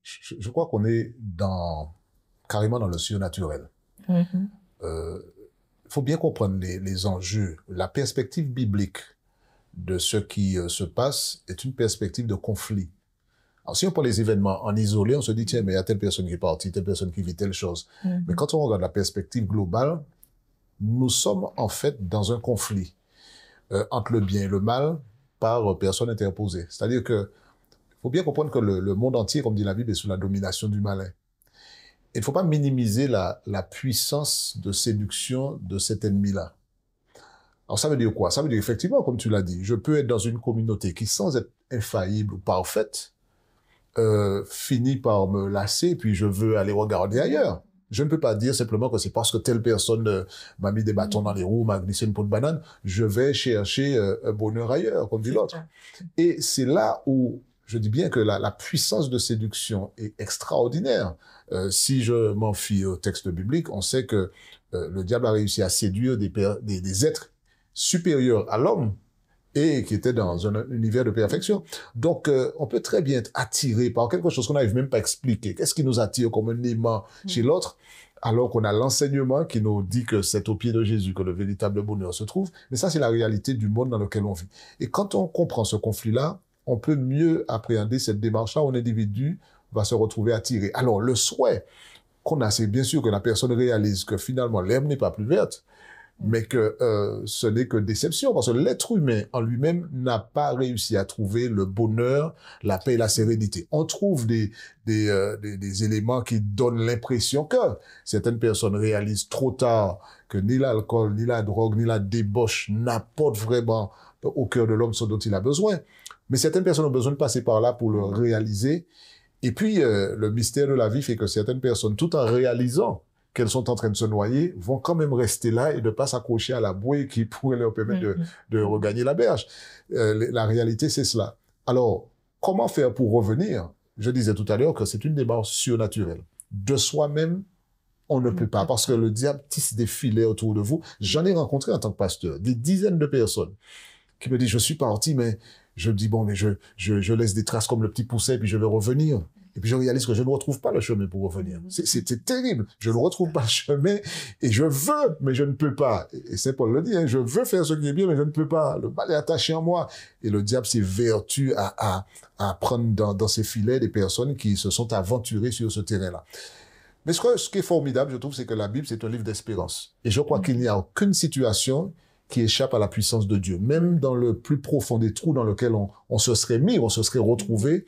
Je crois qu'on est carrément dans le surnaturel. Faut bien comprendre les enjeux. La perspective biblique de ce qui se passe est une perspective de conflit. Alors, si on prend les événements en isolé, on se dit, tiens, mais il y a telle personne qui est partie, telle personne qui vit telle chose. Mais quand on regarde la perspective globale, nous sommes en fait dans un conflit entre le bien et le mal par personne interposée. C'est-à-dire que faut bien comprendre que le monde entier, comme dit la Bible, est sous la domination du malin. Il ne faut pas minimiser la puissance de séduction de cet ennemi-là. Alors ça veut dire quoi? Ça veut dire effectivement, comme tu l'as dit, je peux être dans une communauté qui, sans être infaillible ou parfaite, finit par me lasser, puis je veux aller regarder ailleurs. Je ne peux pas dire simplement que c'est parce que telle personne m'a mis des bâtons dans les roues, m'a glissé une peau de banane, je vais chercher un bonheur ailleurs, comme dit l'autre. Et c'est là où je dis bien que la puissance de séduction est extraordinaire. Si je m'en fie au texte biblique, on sait que le diable a réussi à séduire des êtres supérieurs à l'homme et qui était dans un univers de perfection. Donc, on peut très bien être attiré par quelque chose qu'on n'arrive même pas à expliquer. Qu'est-ce qui nous attire comme un aimant chez l'autre, alors qu'on a l'enseignement qui nous dit que c'est au pied de Jésus que le véritable bonheur se trouve. Mais ça, c'est la réalité du monde dans lequel on vit. Et quand on comprend ce conflit-là, on peut mieux appréhender cette démarche-là où un individu va se retrouver attiré. Alors, le souhait qu'on a, c'est bien sûr que la personne réalise que finalement, l'herbe n'est pas plus verte, mais que ce n'est que déception, parce que l'être humain en lui-même n'a pas réussi à trouver le bonheur, la paix et la sérénité. On trouve des éléments qui donnent l'impression que certaines personnes réalisent trop tard que ni l'alcool, ni la drogue, ni la débauche n'apportent vraiment au cœur de l'homme ce dont il a besoin. Mais certaines personnes ont besoin de passer par là pour le réaliser. Et puis, le mystère de la vie fait que certaines personnes, tout en réalisant qu'elles sont en train de se noyer, vont quand même rester là et ne pas s'accrocher à la bouée qui pourrait leur permettre de regagner la berge. La réalité, c'est cela. Alors, comment faire pour revenir? Je disais tout à l'heure que c'est une démarche surnaturelle. De soi-même, on ne peut pas, parce que le diable tisse des filets autour de vous. J'en ai rencontré en tant que pasteur des dizaines de personnes qui me disent, je suis parti, mais je me dis, bon, mais je laisse des traces comme le petit pousset, puis je vais revenir. Et puis je réalise que je ne retrouve pas le chemin pour revenir. C'est terrible. Je ne retrouve pas le chemin et je veux, mais je ne peux pas. Et Saint Paul le dit, hein, je veux faire ce qui est bien, mais je ne peux pas. Le mal est attaché en moi. Et le diable s'évertue à prendre dans ses filets des personnes qui se sont aventurées sur ce terrain-là. Mais ce qui est formidable, je trouve, c'est que la Bible, c'est un livre d'espérance. Et je crois qu'il n'y a aucune situation qui échappe à la puissance de Dieu. Même dans le plus profond des trous dans lequel on se serait mis, on se serait retrouvé,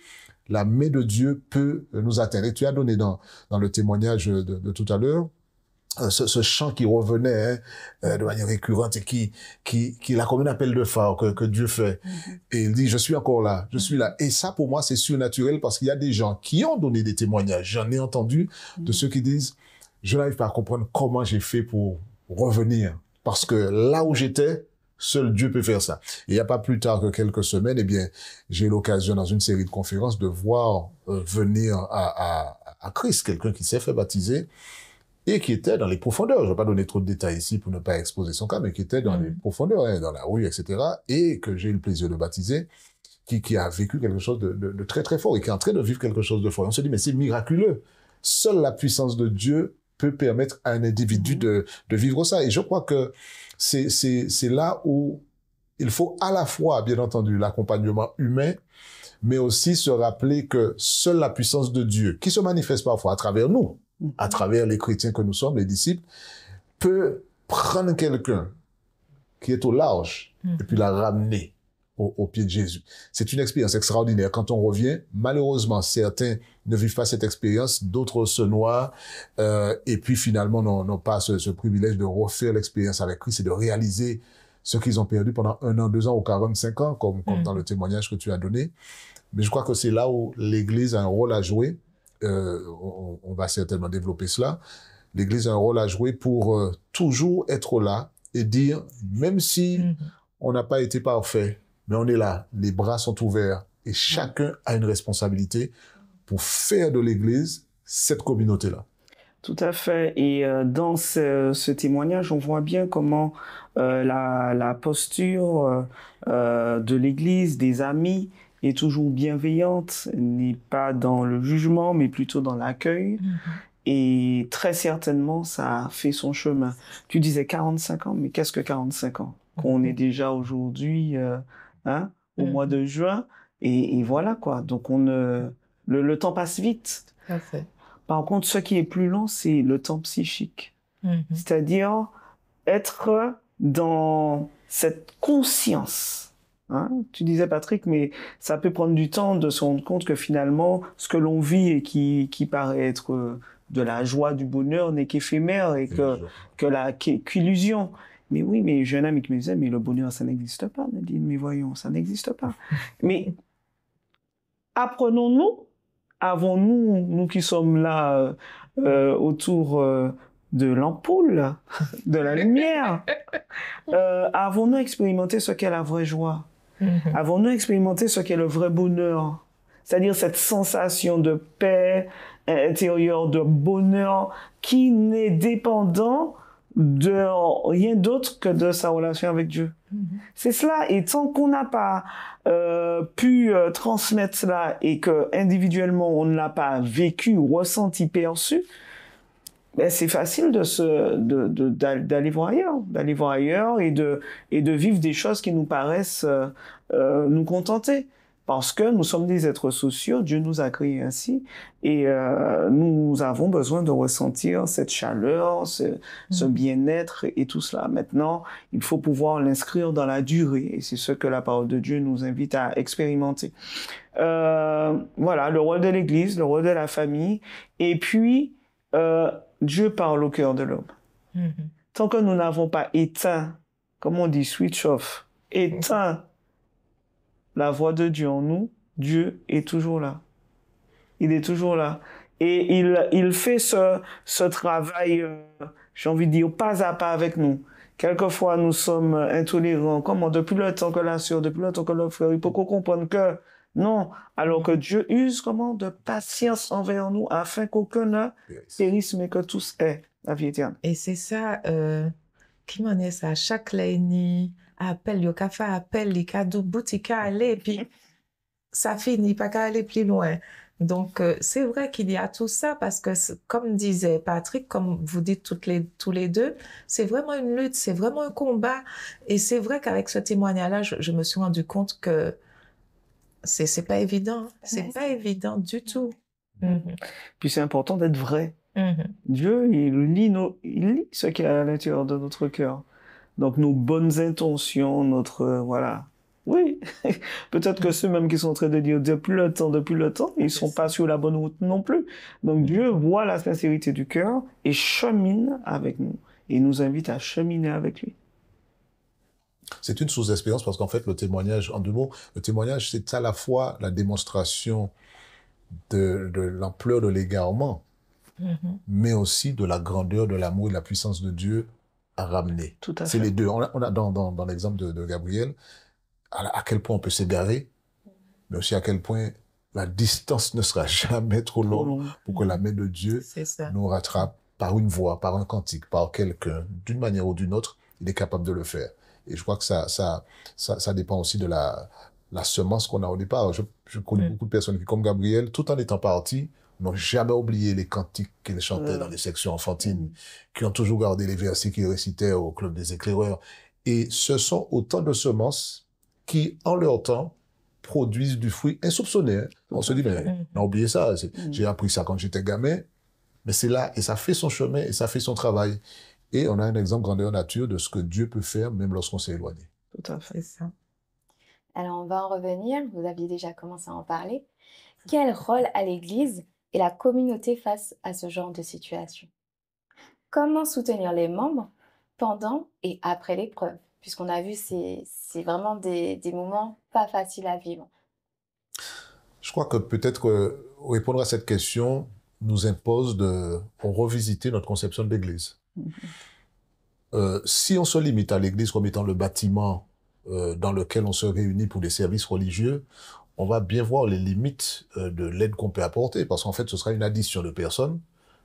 la main de Dieu peut nous atteindre. Et tu as donné dans le témoignage de tout à l'heure ce chant qui revenait de manière récurrente et qui est là comme un appel de phare que Dieu fait. Et il dit, je suis encore là, je suis là. Et ça, pour moi, c'est surnaturel parce qu'il y a des gens qui ont donné des témoignages. J'en ai entendu de ceux qui disent, je n'arrive pas à comprendre comment j'ai fait pour revenir. Parce que là où j'étais, seul Dieu peut faire ça. Et il n'y a pas plus tard que quelques semaines, eh bien, j'ai eu l'occasion dans une série de conférences de voir venir à Christ quelqu'un qui s'est fait baptiser et qui était dans les profondeurs. Je ne vais pas donner trop de détails ici pour ne pas exposer son cas, mais qui était dans les profondeurs, hein, dans la rue, etc. Et que j'ai eu le plaisir de baptiser, qui a vécu quelque chose de très très fort et qui est en train de vivre quelque chose de fort. Et on se dit, mais c'est miraculeux. Seule la puissance de Dieu peut permettre à un individu de vivre ça. Et je crois que c'est là où il faut à la fois, bien entendu, l'accompagnement humain, mais aussi se rappeler que seule la puissance de Dieu, qui se manifeste parfois à travers nous, à travers les chrétiens que nous sommes, les disciples, peut prendre quelqu'un qui est au large et puis la ramener au pied de Jésus. C'est une expérience extraordinaire. Quand on revient, malheureusement, certains ne vivent pas cette expérience, d'autres se noient, et puis finalement n'ont pas ce privilège de refaire l'expérience avec Christ et de réaliser ce qu'ils ont perdu pendant 1 an, 2 ans ou 45 ans, comme dans le témoignage que tu as donné. Mais je crois que c'est là où l'Église a un rôle à jouer. On va certainement développer cela. L'Église a un rôle à jouer pour toujours être là et dire, même si on n'a pas été parfait, mais on est là, les bras sont ouverts et chacun a une responsabilité pour faire de l'Église cette communauté-là. Tout à fait. Et dans ce témoignage, on voit bien comment la posture de l'Église, des amis, est toujours bienveillante, n'est pas dans le jugement, mais plutôt dans l'accueil. Et très certainement, ça a fait son chemin. Tu disais 45 ans, mais qu'est-ce que 45 ans? Qu'on est déjà aujourd'hui au mois de juin, et voilà quoi. Donc le temps passe vite. Parfait. Par contre, ce qui est plus long, c'est le temps psychique. C'est-à-dire être dans cette conscience. Tu disais, Patrick, mais ça peut prendre du temps de se rendre compte que finalement, ce que l'on vit et qui paraît être de la joie, du bonheur, n'est qu'éphémère et qu'illusion. Mais oui, mais j'ai un ami qui me disait, mais le bonheur, ça n'existe pas, Nadine, mais voyons, ça n'existe pas. Mais apprenons-nous, avons-nous, nous qui sommes là autour de l'ampoule, de la lumière, avons-nous expérimenté ce qu'est la vraie joie? Avons-nous expérimenté ce qu'est le vrai bonheur? C'est-à-dire cette sensation de paix intérieure, de bonheur qui n'est dépendant de rien d'autre que de sa relation avec Dieu. C'est cela. Et tant qu'on n'a pas pu transmettre cela et que individuellement on ne l'a pas vécu, ressenti, perçu, ben c'est facile d'aller voir ailleurs et de vivre des choses qui nous paraissent nous contenter. Parce que nous sommes des êtres sociaux, Dieu nous a créés ainsi, et nous avons besoin de ressentir cette chaleur, ce bien-être et tout cela. Maintenant, il faut pouvoir l'inscrire dans la durée, et c'est ce que la parole de Dieu nous invite à expérimenter. Voilà, le rôle de l'Église, le rôle de la famille, et puis Dieu parle au cœur de l'homme. Tant que nous n'avons pas éteint, comme on dit, switch off, éteint la voix de Dieu en nous, Dieu est toujours là. Il est toujours là. Et il fait ce travail, j'ai envie de dire, pas à pas avec nous. Quelquefois, nous sommes intolérants. Comment? Depuis le temps que la sœur, depuis le temps que le frère, il faut qu'on comprenne que non. Alors que Dieu use comment? De patience envers nous, afin qu'aucun ne périsse, mais que tous aient la vie éternelle. Et c'est ça, qui m'en est ça, chaque lundi, appel, yo café, appel, les cadeaux, boutique à aller, puis ça finit pas qu'à aller plus loin. Donc, c'est vrai qu'il y a tout ça parce que, comme disait Patrick, comme vous dites tous les deux, c'est vraiment une lutte, c'est vraiment un combat. Et c'est vrai qu'avec ce témoignage-là, je me suis rendu compte que c'est pas évident. C'est pas évident du tout. Puis c'est important d'être vrai. Dieu, il lit ce qu'il y a à l'intérieur de notre cœur. Donc, nos bonnes intentions, voilà. Oui, peut-être que ceux-mêmes qui sont en train de dire depuis le temps, ils sont pas sur la bonne route non plus. Donc, Dieu voit la sincérité du cœur et chemine avec nous. Et nous invite à cheminer avec lui. C'est une sous-expérience parce qu'en fait, le témoignage, en deux mots, le témoignage, c'est à la fois la démonstration de l'ampleur de l'égarement, mais aussi de la grandeur, de l'amour et de la puissance de Dieu à ramener. Tout à fait. C'est les deux. On a dans l'exemple de Gabriel, à quel point on peut s'égarer, mais aussi à quel point la distance ne sera jamais trop longue pour que la main de Dieu nous rattrape par une voix, par un cantique, par quelqu'un, d'une manière ou d'une autre, il est capable de le faire. Et je crois que ça dépend aussi de la semence qu'on a au départ. Je connais beaucoup de personnes qui, comme Gabriel, tout en étant partis, n'ont jamais oublié les cantiques qu'ils chantaient dans les sections enfantines, qui ont toujours gardé les versets qu'ils récitaient au Club des éclaireurs. Et ce sont autant de semences qui, en leur temps, produisent du fruit insoupçonné. Hein. On se dit, mais on a oublié ça. J'ai appris ça quand j'étais gamin. Mais c'est là, et ça fait son chemin, et ça fait son travail. Et on a un exemple grandeur nature de ce que Dieu peut faire, même lorsqu'on s'est éloigné. Tout à fait. C'est ça. Alors, on va en revenir. Vous aviez déjà commencé à en parler. Quel rôle a l'Église et la communauté face à ce genre de situation? Comment soutenir les membres pendant et après l'épreuve? Puisqu'on a vu, c'est vraiment des moments pas faciles à vivre. Je crois que peut-être que répondre à cette question nous impose de revisiter notre conception de l'Église. Si on se limite à l'Église comme étant le bâtiment dans lequel on se réunit pour des services religieux, on va bien voir les limites de l'aide qu'on peut apporter, parce qu'en fait, ce sera une addition de personnes.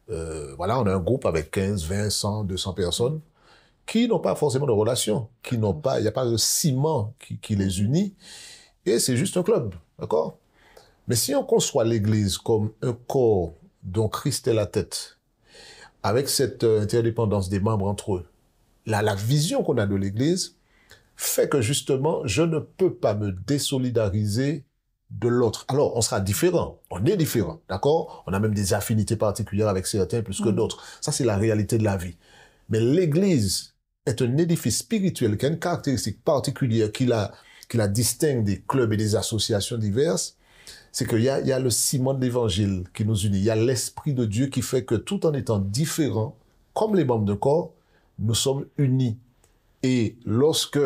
Voilà, on a un groupe avec 15, 20, 100, 200 personnes qui n'ont pas forcément de relation, il n'y a pas de ciment qui les unit, et c'est juste un club, d'accord? Mais si on conçoit l'Église comme un corps dont Christ est la tête, avec cette interdépendance des membres entre eux, la vision qu'on a de l'Église fait que justement, je ne peux pas me désolidariser de l'autre. Alors, on sera différent, on est différent, d'accord? On a même des affinités particulières avec certains plus que d'autres. Ça, c'est la réalité de la vie. Mais l'Église est un édifice spirituel qui a une caractéristique particulière qui la distingue des clubs et des associations diverses. C'est qu'il y a le ciment de l'Évangile qui nous unit. Il y a l'Esprit de Dieu qui fait que tout en étant différents, comme les membres de corps, nous sommes unis. Et lorsque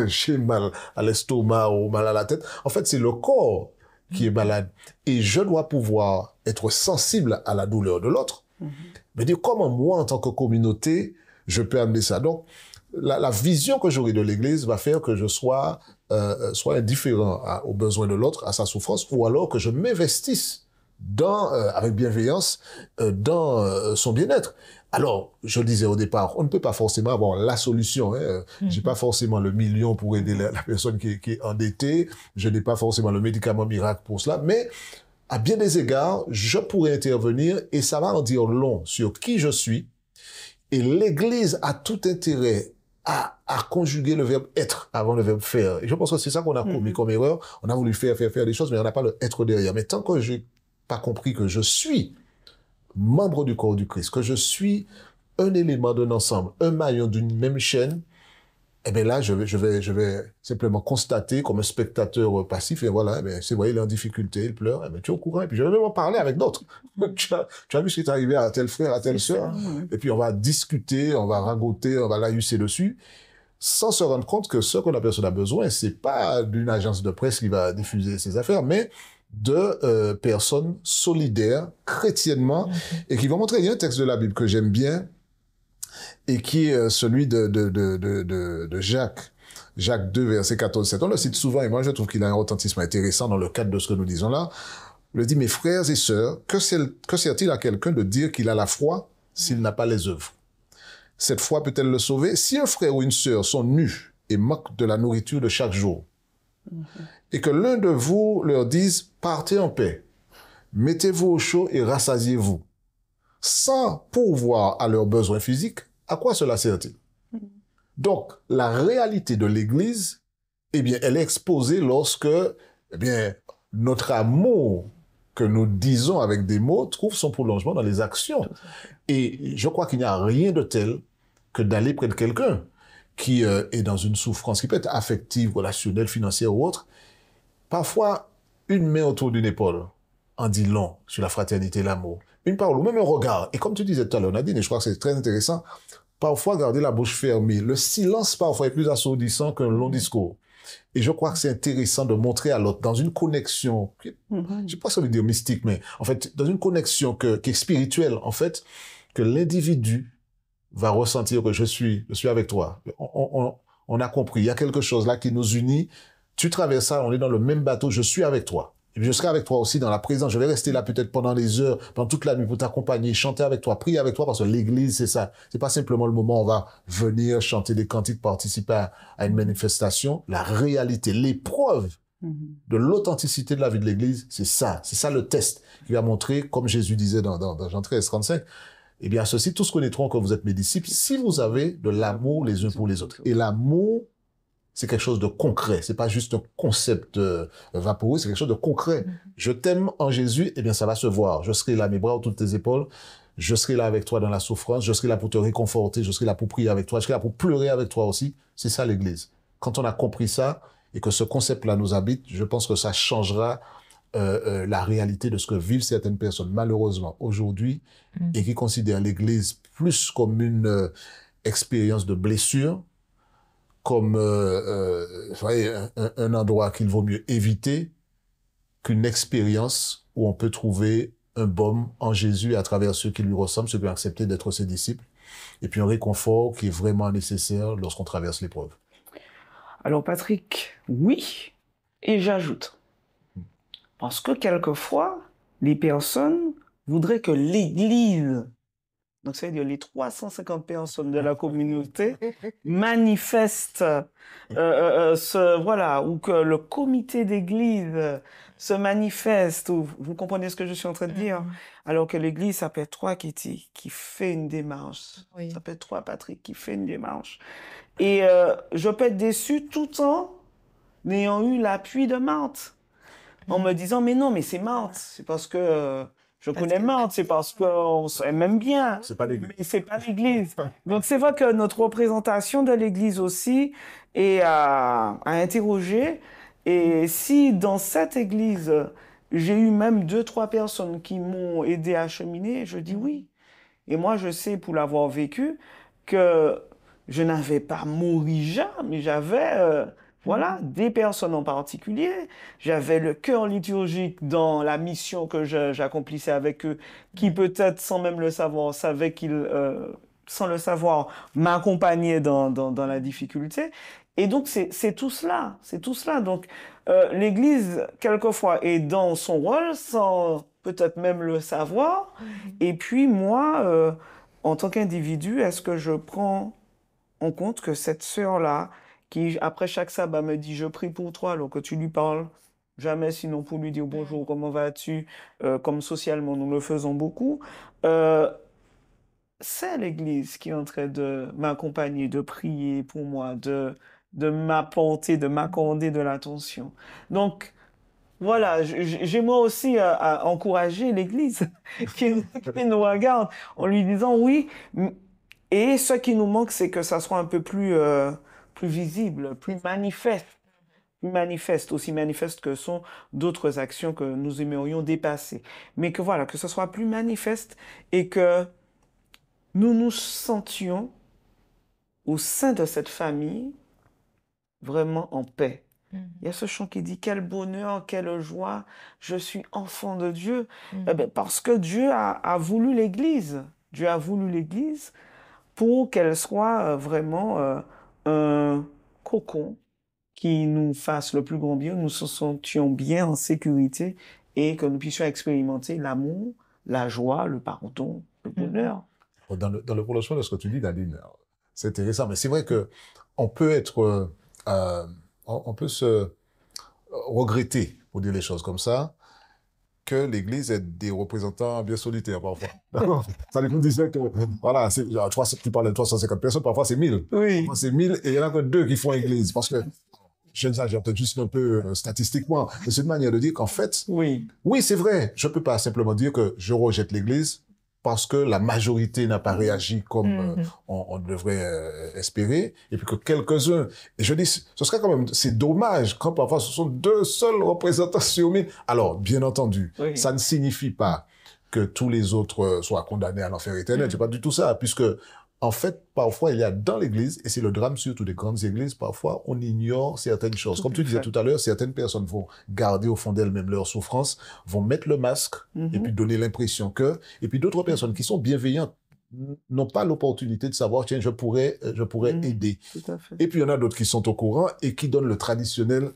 j'ai mal à l'estomac ou mal à la tête, en fait, c'est le corps qui est malade. Et je dois pouvoir être sensible à la douleur de l'autre. Mais dire comment moi, en tant que communauté, je peux amener ça. Donc, la vision que j'aurai de l'Église va faire que je sois indifférent aux besoins de l'autre, à sa souffrance, ou alors que je m'investisse avec bienveillance dans son bien-être. Alors, je le disais au départ, on ne peut pas forcément avoir la solution. Hein. J'ai pas forcément le million pour aider la personne qui est endettée. Je n'ai pas forcément le médicament miracle pour cela. Mais à bien des égards, je pourrais intervenir et ça va en dire long sur qui je suis. Et l'Église a tout intérêt à conjuguer le verbe être avant le verbe faire. Et je pense que c'est ça qu'on a commis comme erreur. On a voulu faire des choses, mais on n'a pas le être derrière. Mais tant que j'ai pas compris que je suis membre du corps du Christ, que je suis un élément d'un ensemble, un maillon d'une même chaîne, eh bien là, je vais simplement constater comme un spectateur passif, et voilà, eh c'est, vous voyez, il est en difficulté, il pleure, eh bien, tu es au courant, et puis je vais même en parler avec d'autres. tu as vu ce qui est arrivé à tel frère, à telle sœur, et puis on va discuter, on va ragoter, on va laïusser dessus, sans se rendre compte que ce que la personne a besoin, c'est pas d'une agence de presse qui va diffuser ses affaires, mais de personnes solidaires, chrétiennement, et qui vont montrer. Il y a un texte de la Bible que j'aime bien, et qui est celui de Jacques. Jacques 2, verset 14-17. On le cite souvent, et moi je trouve qu'il a un retentissement intéressant dans le cadre de ce que nous disons là. Il dit, mes frères et sœurs, que sert-il à quelqu'un de dire qu'il a la foi s'il n'a pas les œuvres? Cette foi peut-elle le sauver? Si un frère ou une sœur sont nus et manquent de la nourriture de chaque jour, et que l'un de vous leur dise, partez en paix, mettez-vous au chaud et rassasiez-vous, sans pourvoir à leurs besoins physiques, à quoi cela sert-il? Donc, la réalité de l'Église, eh bien, elle est exposée lorsque, eh bien, notre amour que nous disons avec des mots trouve son prolongement dans les actions. Et je crois qu'il n'y a rien de tel que d'aller près de quelqu'un qui est dans une souffrance qui peut être affective, relationnelle, financière ou autre. Parfois, une main autour d'une épaule en dit long sur la fraternité et l'amour. Une parole ou même un regard. Et comme tu disais tout à l'heure, Nadine, et je crois que c'est très intéressant, parfois garder la bouche fermée. Le silence parfois est plus assourdissant qu'un long discours. Et je crois que c'est intéressant de montrer à l'autre dans une connexion, je sais pas si ça veut dire mystique, mais en fait, dans une connexion qui est spirituelle, en fait, que l'individu va ressentir que je suis avec toi. On a compris, il y a quelque chose là qui nous unit. Tu traverses ça, on est dans le même bateau, je suis avec toi. Et puis je serai avec toi aussi dans la présence. Je vais rester là peut-être pendant les heures, pendant toute la nuit pour t'accompagner, chanter avec toi, prier avec toi, parce que l'Église, c'est ça. C'est pas simplement le moment où on va venir chanter des cantiques, participer à une manifestation. La réalité, l'épreuve de l'authenticité de la vie de l'Église, c'est ça. C'est ça le test qui va montrer, comme Jésus disait dans Jean 13, 35, eh bien, ceux-ci tous connaîtront que vous êtes mes disciples si vous avez de l'amour les uns pour les autres. Et l'amour, c'est quelque chose de concret. C'est pas juste un concept vaporeux, c'est quelque chose de concret. Je t'aime en Jésus, eh bien, ça va se voir. Je serai là, mes bras autour de tes épaules. Je serai là avec toi dans la souffrance. Je serai là pour te réconforter. Je serai là pour prier avec toi. Je serai là pour pleurer avec toi aussi. C'est ça l'Église. Quand on a compris ça et que ce concept-là nous habite, je pense que ça changera la réalité de ce que vivent certaines personnes, malheureusement, aujourd'hui, et qui considèrent l'Église plus comme une expérience de blessure, comme vous voyez, un endroit qu'il vaut mieux éviter qu'une expérience où on peut trouver un baume en Jésus à travers ceux qui lui ressemblent, ceux qui ont accepté d'être ses disciples, et puis un réconfort qui est vraiment nécessaire lorsqu'on traverse l'épreuve. Alors Patrick, oui, et j'ajoute, parce que quelquefois, les personnes voudraient que l'Église, donc c'est-à-dire les 350 personnes de la communauté, manifestent voilà, ou que le comité d'église se manifeste, ou, vous comprenez ce que je suis en train de dire? Alors que l'église, ça peut être toi, Kitty, qui fait une démarche. Oui. Ça peut être toi, Patrick, qui fait une démarche. Et je peux être déçu tout en ayant eu l'appui de Marthe, en me disant, mais non, mais c'est Marthe, c'est parce que... Je connais Marthe, c'est parce qu'on s'aime bien. C'est pas l'Église. Mais c'est pas l'Église. Donc c'est vrai que notre représentation de l'Église aussi est à interroger. Et si dans cette Église, j'ai eu même 2-3 personnes qui m'ont aidé à cheminer, je dis oui. Et moi, je sais, pour l'avoir vécu, que je n'avais pas Morija, mais j'avais... voilà, des personnes en particulier. J'avais le cœur liturgique dans la mission que j'accomplissais avec eux, qui peut-être, sans même le savoir, savait qu'ils, sans le savoir, m'accompagnaient dans la difficulté. Et donc, c'est tout cela. C'est tout cela. Donc, l'Église, quelquefois, est dans son rôle, sans peut-être même le savoir. Et puis, moi, en tant qu'individu, est-ce que je prends en compte que cette sœur-là, qui après chaque sabbat me dit je prie pour toi, alors que tu lui parles jamais sinon pour lui dire bonjour, comment vas-tu, comme socialement nous le faisons beaucoup, c'est l'Église qui est en train de m'accompagner, de prier pour moi, de m'apporter, de m'accorder de l'attention. Donc, voilà, j'ai moi aussi à encourager l'Église qui nous regarde en lui disant oui. Et ce qui nous manque, c'est que ça soit un peu plus visible, plus manifeste, aussi manifeste que sont d'autres actions que nous aimerions dépasser. Mais que voilà, que ce soit plus manifeste et que nous nous sentions au sein de cette famille vraiment en paix. Il y a ce chant qui dit « Quel bonheur, quelle joie, je suis enfant de Dieu ». Eh bien, parce que Dieu a voulu l'Église. Dieu a voulu l'Église pour qu'elle soit vraiment un cocon qui nous fasse le plus grand bien, nous nous sentions bien en sécurité et que nous puissions expérimenter l'amour, la joie, le pardon, le bonheur. Dans le prolongement de ce que tu dis, Nadine, c'est intéressant, mais c'est vrai que on peut être, on peut se regretter, pour dire les choses comme ça, que l'Église ait des représentants bien solitaires parfois. D'accord. Ça nous disait que, voilà, tu parles de 350 personnes, parfois c'est 1000. Oui. Parfois c'est 1000 et il y en a que 2 qui font Église. Parce que, j'ai peut-être juste un peu statistiquement, mais c'est une manière de dire qu'en fait, oui, c'est vrai, je peux pas simplement dire que je rejette l'Église parce que la majorité n'a pas réagi comme on devrait espérer, et puis que quelques-uns, et je dis, ce serait quand même, c'est dommage quand parfois ce sont 2 seuls représentants sur 1000. Alors, bien entendu, ça ne signifie pas que tous les autres soient condamnés à l'enfer éternel, c'est pas du tout ça, puisque en fait, parfois, il y a dans l'Église, et c'est le drame surtout des grandes églises, parfois, on ignore certaines choses. Comme tu disais tout à l'heure, certaines personnes vont garder au fond d'elles-mêmes leur souffrance, vont mettre le masque, et puis donner l'impression que, et puis d'autres personnes qui sont bienveillantes n'ont pas l'opportunité de savoir, tiens, je pourrais aider. Tout à fait. Et puis il y en a d'autres qui sont au courant et qui donnent le traditionnel,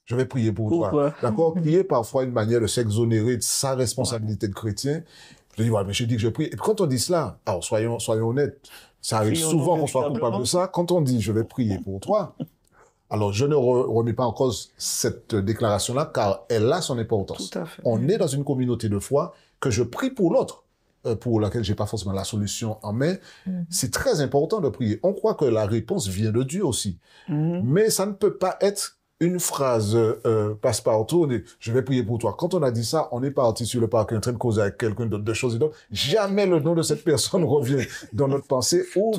je vais prier pour toi. D'accord? Qui est parfois une manière de s'exonérer de sa responsabilité de chrétien. Je dis, ouais, mais je dis que je prie. Et puis quand on dit cela, alors soyons honnêtes, ça arrive souvent qu'on soit coupable de ça. Quand on dit, je vais prier pour toi, alors je ne remets pas en cause cette déclaration-là, car elle a son importance. Tout à fait. On est dans une communauté de foi que je prie pour l'autre, pour laquelle j'ai pas forcément la solution en main. C'est très important de prier. On croit que la réponse vient de Dieu aussi. Mais ça ne peut pas être une phrase passe-partout, je vais prier pour toi. Quand on a dit ça, on est parti sur le parc en train de causer avec quelqu'un d'autre de choses et d'autres. Jamais le nom de cette personne revient dans notre pensée ou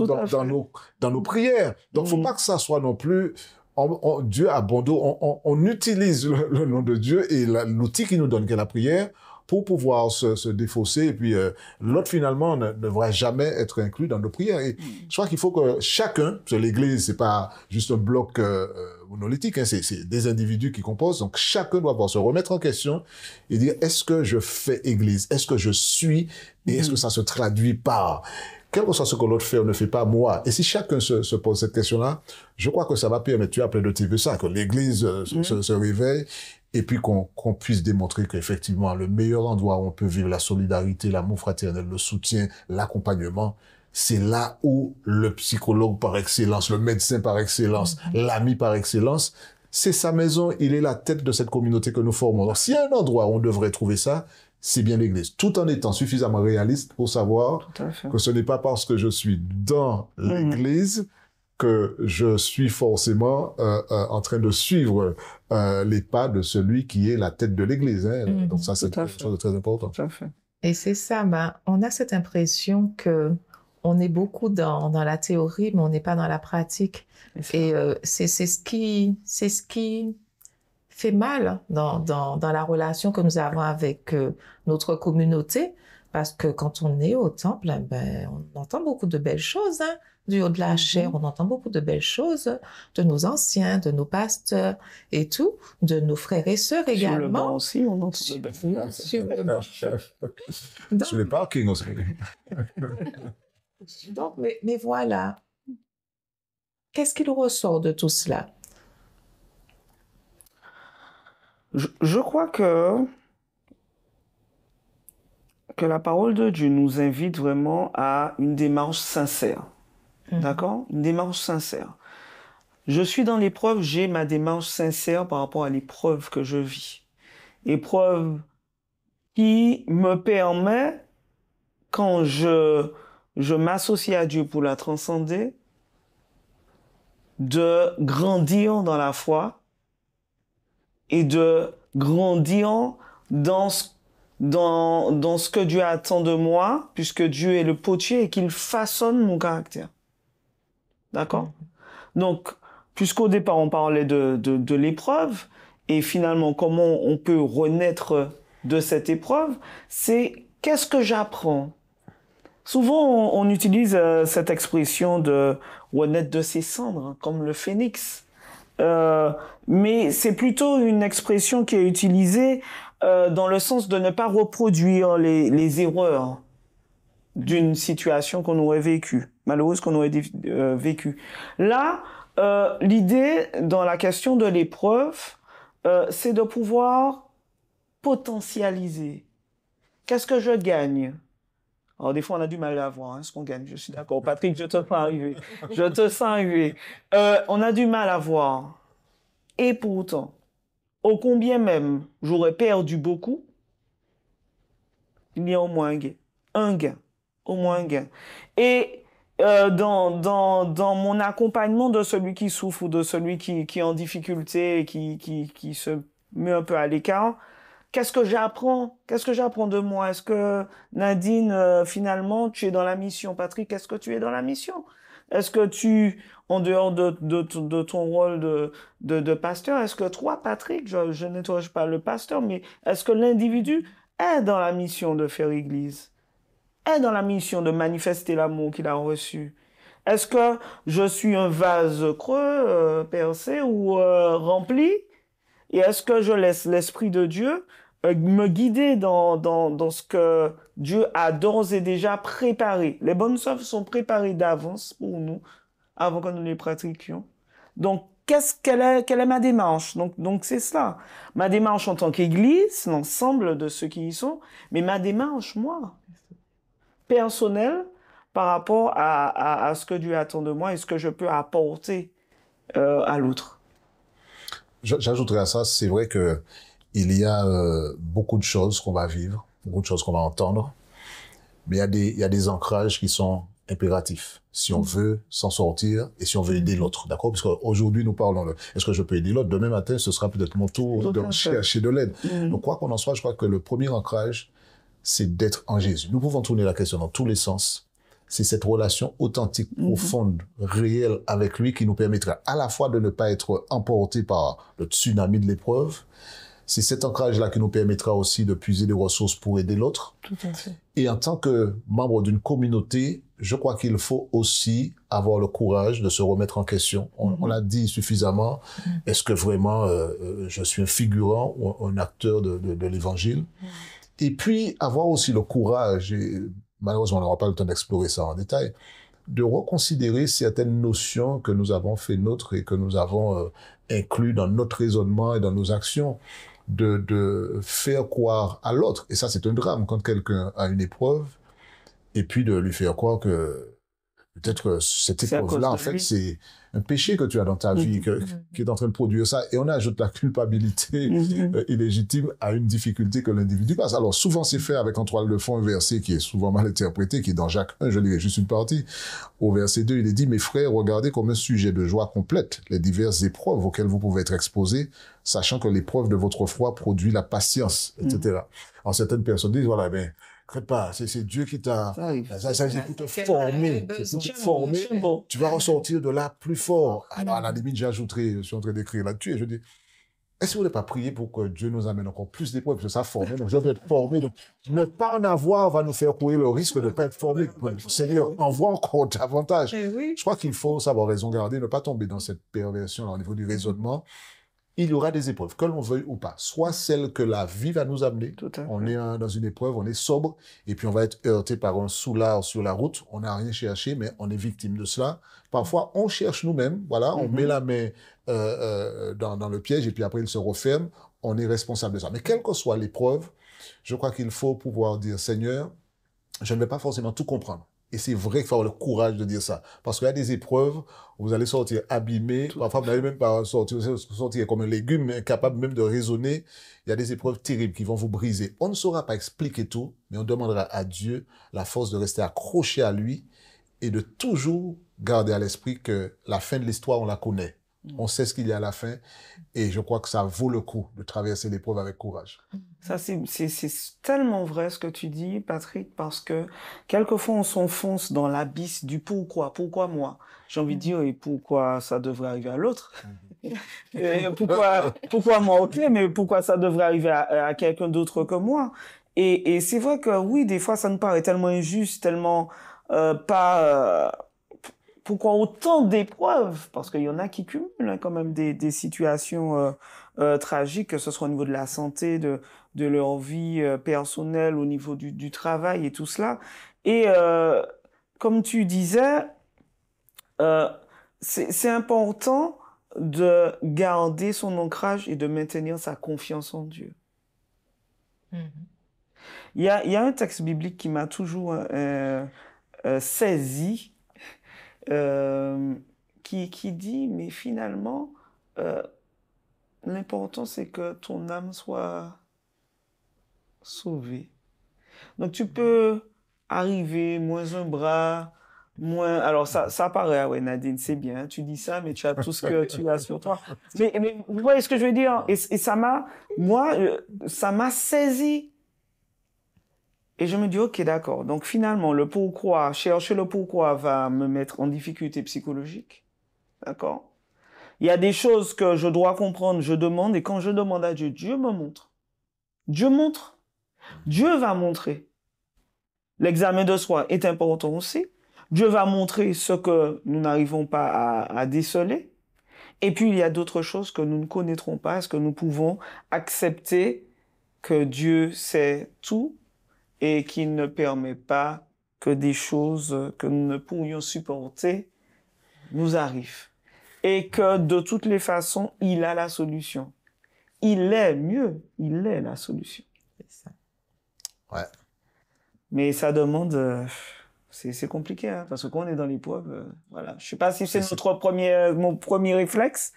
dans nos prières. Donc, faut pas que ça soit non plus Dieu a bon dos. On utilise le nom de Dieu et l'outil qu'il nous donne, qui est la prière, pour pouvoir se défausser. Et puis, l'autre, finalement, ne devrait jamais être inclus dans nos prières. Et je crois qu'il faut que chacun, parce que l'Église, c'est pas juste un bloc monolithique, hein, c'est des individus qui composent. Donc, chacun doit pouvoir se remettre en question et dire, est-ce que je fais Église? Est-ce que je suis? Et est-ce que ça se traduit par... Quel que soit ce que l'autre fait ou ne fait pas, moi. Et si chacun se pose cette question-là, je crois que ça va permettre, tu as appelé de TV ça, que l'Église se réveille, et puis qu'on puisse démontrer qu'effectivement, le meilleur endroit où on peut vivre la solidarité, l'amour fraternel, le soutien, l'accompagnement, c'est là où le psychologue par excellence, le médecin par excellence, l'ami par excellence, c'est sa maison, il est la tête de cette communauté que nous formons. Donc, s'il y a un endroit où on devrait trouver ça, c'est bien l'Église, tout en étant suffisamment réaliste pour savoir que ce n'est pas parce que je suis dans l'Église que je suis forcément en train de suivre les pas de celui qui est la tête de l'Église. Hein. Donc ça, c'est quelque chose de très important. Tout à fait. Et c'est ça, on a cette impression que on est beaucoup dans la théorie, mais on n'est pas dans la pratique. Et c'est ce qui fait mal dans la relation que nous avons avec notre communauté, parce que quand on est au temple, on entend beaucoup de belles choses, hein, du haut de la chair, on entend beaucoup de belles choses de nos anciens, de nos pasteurs et tout, de nos frères et sœurs également. Sur le banc aussi, on entend de belles choses. Sur le banc. Sur les parkings aussi. Donc, mais voilà. Qu'est-ce qu'il ressort de tout cela? Je crois que que la parole de Dieu nous invite vraiment à une démarche sincère. D'accord? Une démarche sincère. Je suis dans l'épreuve, j'ai ma démarche sincère par rapport à l'épreuve que je vis. Épreuve qui me permet, quand je m'associe à Dieu pour la transcender, de grandir dans la foi et de grandir dans ce que Dieu attend de moi, puisque Dieu est le potier et qu'il façonne mon caractère. D'accord? Donc, puisqu'au départ, on parlait de l'épreuve, et finalement, comment on peut renaître de cette épreuve, c'est qu'est-ce que j'apprends? Souvent, on utilise cette expression de renaître de ses cendres, hein, comme le phénix. Mais c'est plutôt une expression qui est utilisée dans le sens de ne pas reproduire les erreurs d'une situation qu'on aurait vécue, malheureuse qu'on aurait vécue. Là, l'idée dans la question de l'épreuve, c'est de pouvoir potentialiser. Qu'est-ce que je gagne? Alors, des fois, on a du mal à voir ce qu'on gagne. Je suis d'accord. Patrick, je te sens arriver. Je te sens arriver. On a du mal à voir. Et pourtant, au combien même j'aurais perdu beaucoup, il y a au moins un gain. Un gain. Au moins un gain. Et dans mon accompagnement de celui qui souffre ou de celui qui est en difficulté et qui se met un peu à l'écart, qu'est-ce que j'apprends? Qu'est-ce que j'apprends de moi? Est-ce que Nadine, finalement, tu es dans la mission? Patrick, est-ce que tu es dans la mission? Est-ce que tu, en dehors de ton rôle de pasteur, est-ce que toi, Patrick, je n'interroge pas le pasteur, mais est-ce que l'individu est dans la mission de faire église? Est dans la mission de manifester l'amour qu'il a reçu? Est-ce que je suis un vase creux, percé ou rempli? Et est-ce que je laisse l'Esprit de Dieu me guider dans ce que Dieu a d'ores et déjà préparé? Les bonnes œuvres sont préparées d'avance pour nous, avant que nous les pratiquions. Donc, quelle est ma démarche? Donc c'est cela. Ma démarche en tant qu'Église, l'ensemble de ceux qui y sont, mais ma démarche, moi, personnelle, par rapport à ce que Dieu attend de moi et ce que je peux apporter à l'autre. J'ajouterais à ça, c'est vrai que il y a beaucoup de choses qu'on va vivre, beaucoup de choses qu'on va entendre, mais il y a des ancrages qui sont impératifs. Si on veut s'en sortir et si on veut aider l'autre, d'accord? Parce qu'aujourd'hui, nous parlons de est-ce que je peux aider l'autre? Demain matin, ce sera peut-être mon tour de chercher de l'aide. Donc, quoi qu'on en soit, je crois que le premier ancrage, c'est d'être en Jésus. Nous pouvons tourner la question dans tous les sens. C'est cette relation authentique, profonde, réelle avec lui qui nous permettra à la fois de ne pas être emporté par le tsunami de l'épreuve. C'est cet ancrage-là qui nous permettra aussi de puiser des ressources pour aider l'autre. Tout à fait. Et en tant que membre d'une communauté, je crois qu'il faut aussi avoir le courage de se remettre en question. On l'a dit suffisamment. Est-ce que vraiment je suis un figurant ou un acteur de l'évangile? Et puis avoir aussi le courage, et malheureusement on n'aura pas le temps d'explorer ça en détail, de reconsidérer certaines notions que nous avons fait nôtres et que nous avons inclus dans notre raisonnement et dans nos actions, de faire croire à l'autre. Et ça, c'est un drame quand quelqu'un a une épreuve, et puis de lui faire croire que peut-être que cette épreuve-là, en fait, c'est un péché que tu as dans ta vie, qui est en train de produire ça. Et on ajoute la culpabilité illégitime à une difficulté que l'individu passe. Alors, souvent, c'est fait avec en toile de fond un verset qui est souvent mal interprété, qui est dans Jacques 1, je lirai juste une partie. Au verset 2, il est dit, « Mes frères, regardez comme un sujet de joie complète les diverses épreuves auxquelles vous pouvez être exposés, sachant que l'épreuve de votre foi produit la patience, etc. Alors, certaines personnes disent, voilà, ben, crête pas, c'est Dieu qui t'a, ça pour te former, c'est pour te former, tu vas ressortir de là plus fort. Alors, à la limite, j'ajouterai, je suis en train d'écrire là-dessus, et je dis, est-ce que vous n'avez pas prié pour que Dieu nous amène encore plus d'épreuves, parce que ça forme, donc je vais être formé, donc ne pas en avoir va nous faire courir le risque de ne pas être formé. Seigneur, envoie encore davantage. Je crois qu'il faut savoir raison garder, ne pas tomber dans cette perversion au niveau du raisonnement. Il y aura des épreuves, que l'on veuille ou pas, soit celles que la vie va nous amener. On est dans une épreuve, on est sobre, et puis on va être heurté par un soulard sur la route. On n'a rien cherché, mais on est victime de cela. Parfois, on cherche nous-mêmes, voilà, on met la main dans le piège, et puis après, il se referme. On est responsable de ça. Mais quelle que soit l'épreuve, je crois qu'il faut pouvoir dire, Seigneur, je ne vais pas forcément tout comprendre. Et c'est vrai qu'il faut avoir le courage de dire ça. Parce qu'il y a des épreuves où vous allez sortir abîmé. Parfois, vous n'allez même pas sortir comme un légume, mais incapable même de raisonner. Il y a des épreuves terribles qui vont vous briser. On ne saura pas expliquer tout, mais on demandera à Dieu la force de rester accroché à lui et de toujours garder à l'esprit que la fin de l'histoire, on la connaît. On sait ce qu'il y a à la fin. Et je crois que ça vaut le coup de traverser l'épreuve avec courage. Ça, c'est tellement vrai ce que tu dis, Patrick, parce que quelquefois on s'enfonce dans l'abysse du pourquoi. Pourquoi moi? J'ai envie de dire, et pourquoi ça devrait arriver à l'autre? Pourquoi moi, ok, mais pourquoi ça devrait arriver à quelqu'un d'autre que moi? Et c'est vrai que oui, des fois ça nous paraît tellement injuste, tellement pourquoi autant d'épreuves? Parce qu'il y en a qui cumulent hein, quand même des situations tragiques, que ce soit au niveau de la santé, de leur vie personnelle, au niveau du travail et tout cela. Et comme tu disais, c'est important de garder son ancrage et de maintenir sa confiance en Dieu. Il y a un texte biblique qui m'a toujours saisi, qui dit, mais finalement, l'important c'est que ton âme soit sauvée. Donc tu peux arriver, moins un bras, moins... Alors ça paraît, ouais Nadine, c'est bien, tu dis ça, mais tu as tout ce que tu as sur toi. Mais vous voyez ce que je veux dire? Et ça m'a saisi. Et je me dis, ok, d'accord. Donc finalement, le pourquoi, chercher le pourquoi va me mettre en difficulté psychologique. D'accord? Il y a des choses que je dois comprendre, je demande, et quand je demande à Dieu, Dieu me montre. Dieu montre. Dieu va montrer. L'examen de soi est important aussi. Dieu va montrer ce que nous n'arrivons pas à déceler. Et puis, il y a d'autres choses que nous ne connaîtrons pas. Est-ce que nous pouvons accepter que Dieu sait tout et qu'il ne permet pas que des choses que nous ne pourrions supporter nous arrivent? Et que de toutes les façons, il a la solution. Il est la solution. C'est ça. Ouais. Mais ça demande... c'est compliqué, hein, parce que quand on est dans l'épreuve, voilà. Je sais pas si c'est mon premier réflexe,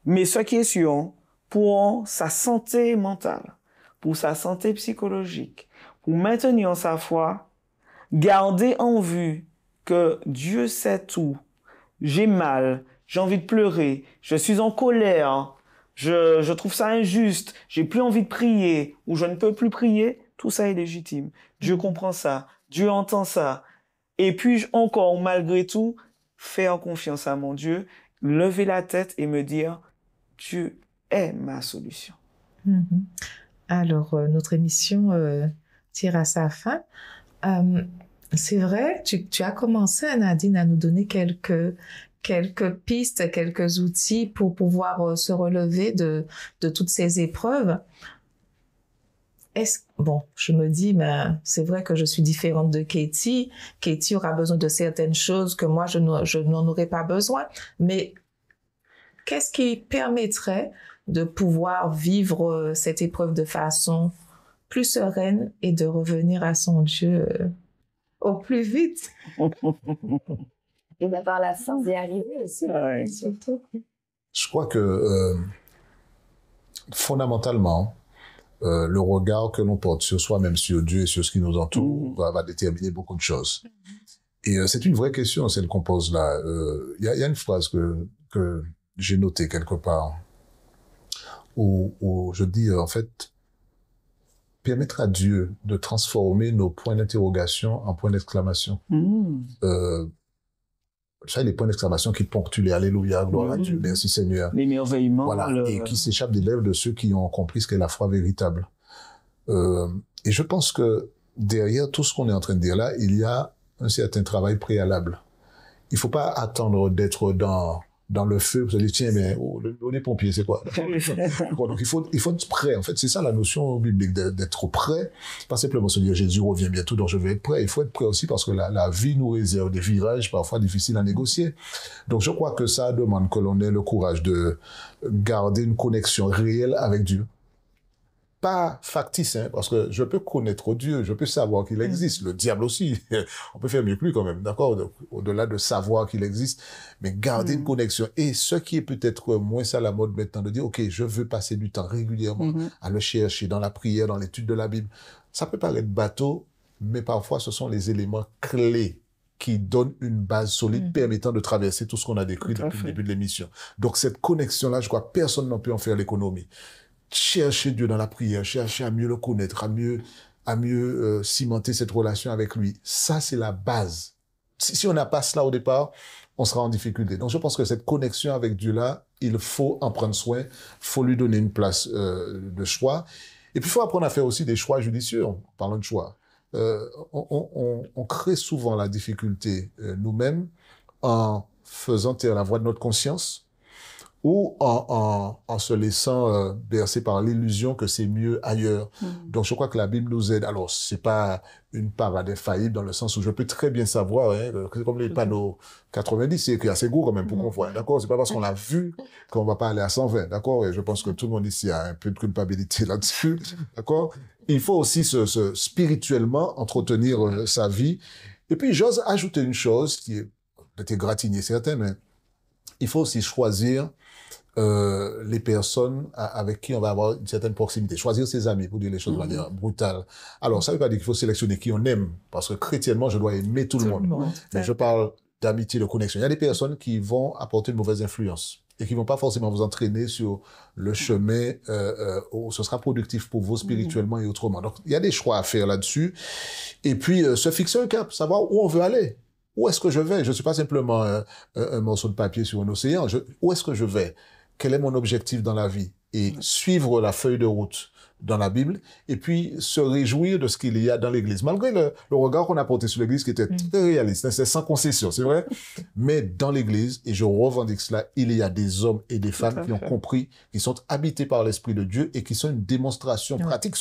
mais ce qui est sûr, pour sa santé mentale, pour sa santé psychologique, pour maintenir sa foi, garder en vue que Dieu sait tout. J'ai mal, j'ai envie de pleurer, je suis en colère, je trouve ça injuste, j'ai plus envie de prier, ou je ne peux plus prier, tout ça est légitime. Dieu comprend ça, Dieu entend ça. Et puis encore, malgré tout, faire confiance à mon Dieu, lever la tête et me dire, Dieu est ma solution. Alors, notre émission tire à sa fin. C'est vrai, tu as commencé, Nadine, à nous donner quelques pistes, quelques outils pour pouvoir se relever de toutes ces épreuves. Bon, je me dis, c'est vrai que je suis différente de Katie. Katie aura besoin de certaines choses que moi, je n'en aurais pas besoin. Mais qu'est-ce qui permettrait de pouvoir vivre cette épreuve de façon plus sereine et de revenir à son Dieu au plus vite? Et d'avoir la chance d'y arriver aussi. Ouais. Surtout. Je crois que fondamentalement, le regard que l'on porte sur soi-même, sur Dieu et sur ce qui nous entoure va déterminer beaucoup de choses. Et c'est une vraie question, celle qu'on pose là. Il y a une phrase que j'ai notée quelque part où je dis en fait, permettre à Dieu de transformer nos points d'interrogation en points d'exclamation. Ça, les points d'exclamation qui ponctuent les Alléluia, gloire à Dieu, merci Seigneur. L'émerveillement. Voilà, et qui s'échappent des lèvres de ceux qui ont compris ce qu'est la foi véritable. Et je pense que derrière tout ce qu'on est en train de dire là, il y a un certain travail préalable. Il faut pas attendre d'être dans le feu pour se dire, tiens, mais on est pompier, c'est quoi? Donc il faut être prêt. En fait, c'est ça la notion biblique, d'être prêt. Pas simplement se dire, Jésus revient bientôt, donc je vais être prêt. Il faut être prêt aussi parce que la vie nous réserve des virages parfois difficiles à négocier. Donc je crois que ça demande que l'on ait le courage de garder une connexion réelle avec Dieu. pas factice, hein, parce que je peux connaître Dieu, je peux savoir qu'il existe, le diable aussi, on peut faire mieux que lui quand même, d'accord, au-delà de savoir qu'il existe, mais garder une connexion. Et ce qui est peut-être moins à la mode maintenant, de dire, ok, je veux passer du temps régulièrement à le chercher dans la prière, dans l'étude de la Bible. Ça peut paraître bateau, mais parfois ce sont les éléments clés qui donnent une base solide permettant de traverser tout ce qu'on a décrit depuis le début de l'émission. Donc cette connexion-là, je crois que personne n'en peut en faire l'économie. Chercher Dieu dans la prière, chercher à mieux le connaître, à mieux cimenter cette relation avec lui. Ça, c'est la base. Si on n'a pas cela au départ, on sera en difficulté. Donc je pense que cette connexion avec Dieu-là, il faut en prendre soin, faut lui donner une place de choix. Et puis il faut apprendre à faire aussi des choix judicieux, en parlant de choix. On crée souvent la difficulté nous-mêmes en faisant taire la voix de notre conscience ou en se laissant bercer par l'illusion que c'est mieux ailleurs. Donc je crois que la Bible nous aide. Alors c'est pas une parade infaillible dans le sens où je peux très bien savoir, hein, c'est comme les panneaux 90, c'est qu'il y a assez gros quand même pour qu'on voit, d'accord? C'est pas parce qu'on l'a vu qu'on va pas aller à 120, d'accord? Et je pense que tout le monde ici a un peu de culpabilité là-dessus, d'accord? Il faut aussi spirituellement entretenir sa vie. Et puis j'ose ajouter une chose qui est peut-être égratignée certains, mais il faut aussi choisir les personnes avec qui on va avoir une certaine proximité. Choisir ses amis, pour dire les choses de manière brutale. Alors, ça veut pas dire qu'il faut sélectionner qui on aime, parce que chrétiennement, je dois aimer tout le monde. Mais je parle d'amitié, de connexion. Il y a des personnes qui vont apporter une mauvaise influence et qui vont pas forcément vous entraîner sur le chemin où ce sera productif pour vous spirituellement et autrement. Donc, il y a des choix à faire là-dessus. Et puis, se fixer un cap, savoir où on veut aller. Où est-ce que je vais? Je ne suis pas simplement un morceau de papier sur un océan. Où est-ce que je vais? Quel est mon objectif dans la vie? Et suivre la feuille de route dans la Bible, et puis se réjouir de ce qu'il y a dans l'Église. Malgré le regard qu'on a porté sur l'Église qui était très réaliste, c'est sans concession, c'est vrai, mais dans l'Église, et je revendique cela, il y a des hommes et des femmes qui ont compris, qui sont habités par l'Esprit de Dieu et qui sont une démonstration pratique.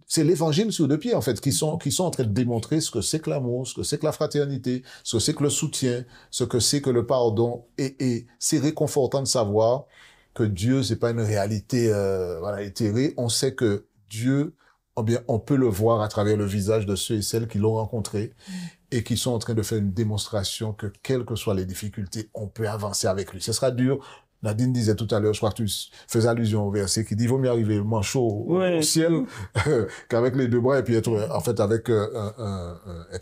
C'est l'Évangile sur 2 pieds, en fait, qui sont en train de démontrer ce que c'est que l'amour, ce que c'est que la fraternité, ce que c'est que le soutien, ce que c'est que le pardon, et c'est réconfortant de savoir que Dieu, c'est pas une réalité éthérée. On sait que Dieu, on peut le voir à travers le visage de ceux et celles qui l'ont rencontré et qui sont en train de faire une démonstration que, quelles que soient les difficultés, on peut avancer avec lui. Ce sera dur. Nadine disait tout à l'heure, je crois que tu faisais allusion au verset qui dit, il vaut mieux arriver le manchot au ciel qu'avec les 2 bras et puis être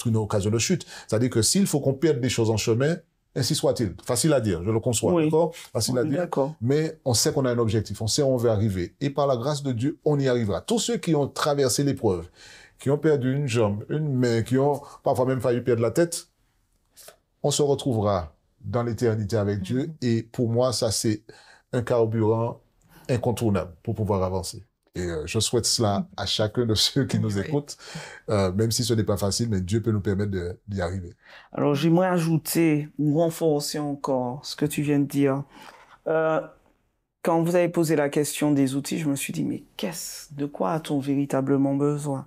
une occasion de chute. C'est-à-dire que s'il faut qu'on perde des choses en chemin, ainsi soit-il. Facile à dire, je le conçois, d'accord? Facile à dire. Mais on sait qu'on a un objectif, on sait où on veut arriver. Et par la grâce de Dieu, on y arrivera. Tous ceux qui ont traversé l'épreuve, qui ont perdu une jambe, une main, qui ont parfois même failli perdre la tête, on se retrouvera dans l'éternité avec Dieu. Et pour moi, ça, c'est un carburant incontournable pour pouvoir avancer. Et je souhaite cela à chacun de ceux qui nous écoutent, même si ce n'est pas facile, mais Dieu peut nous permettre d'y arriver. Alors, j'aimerais ajouter ou renforcer encore ce que tu viens de dire. Quand vous avez posé la question des outils, je me suis dit, mais de quoi a-t-on véritablement besoin?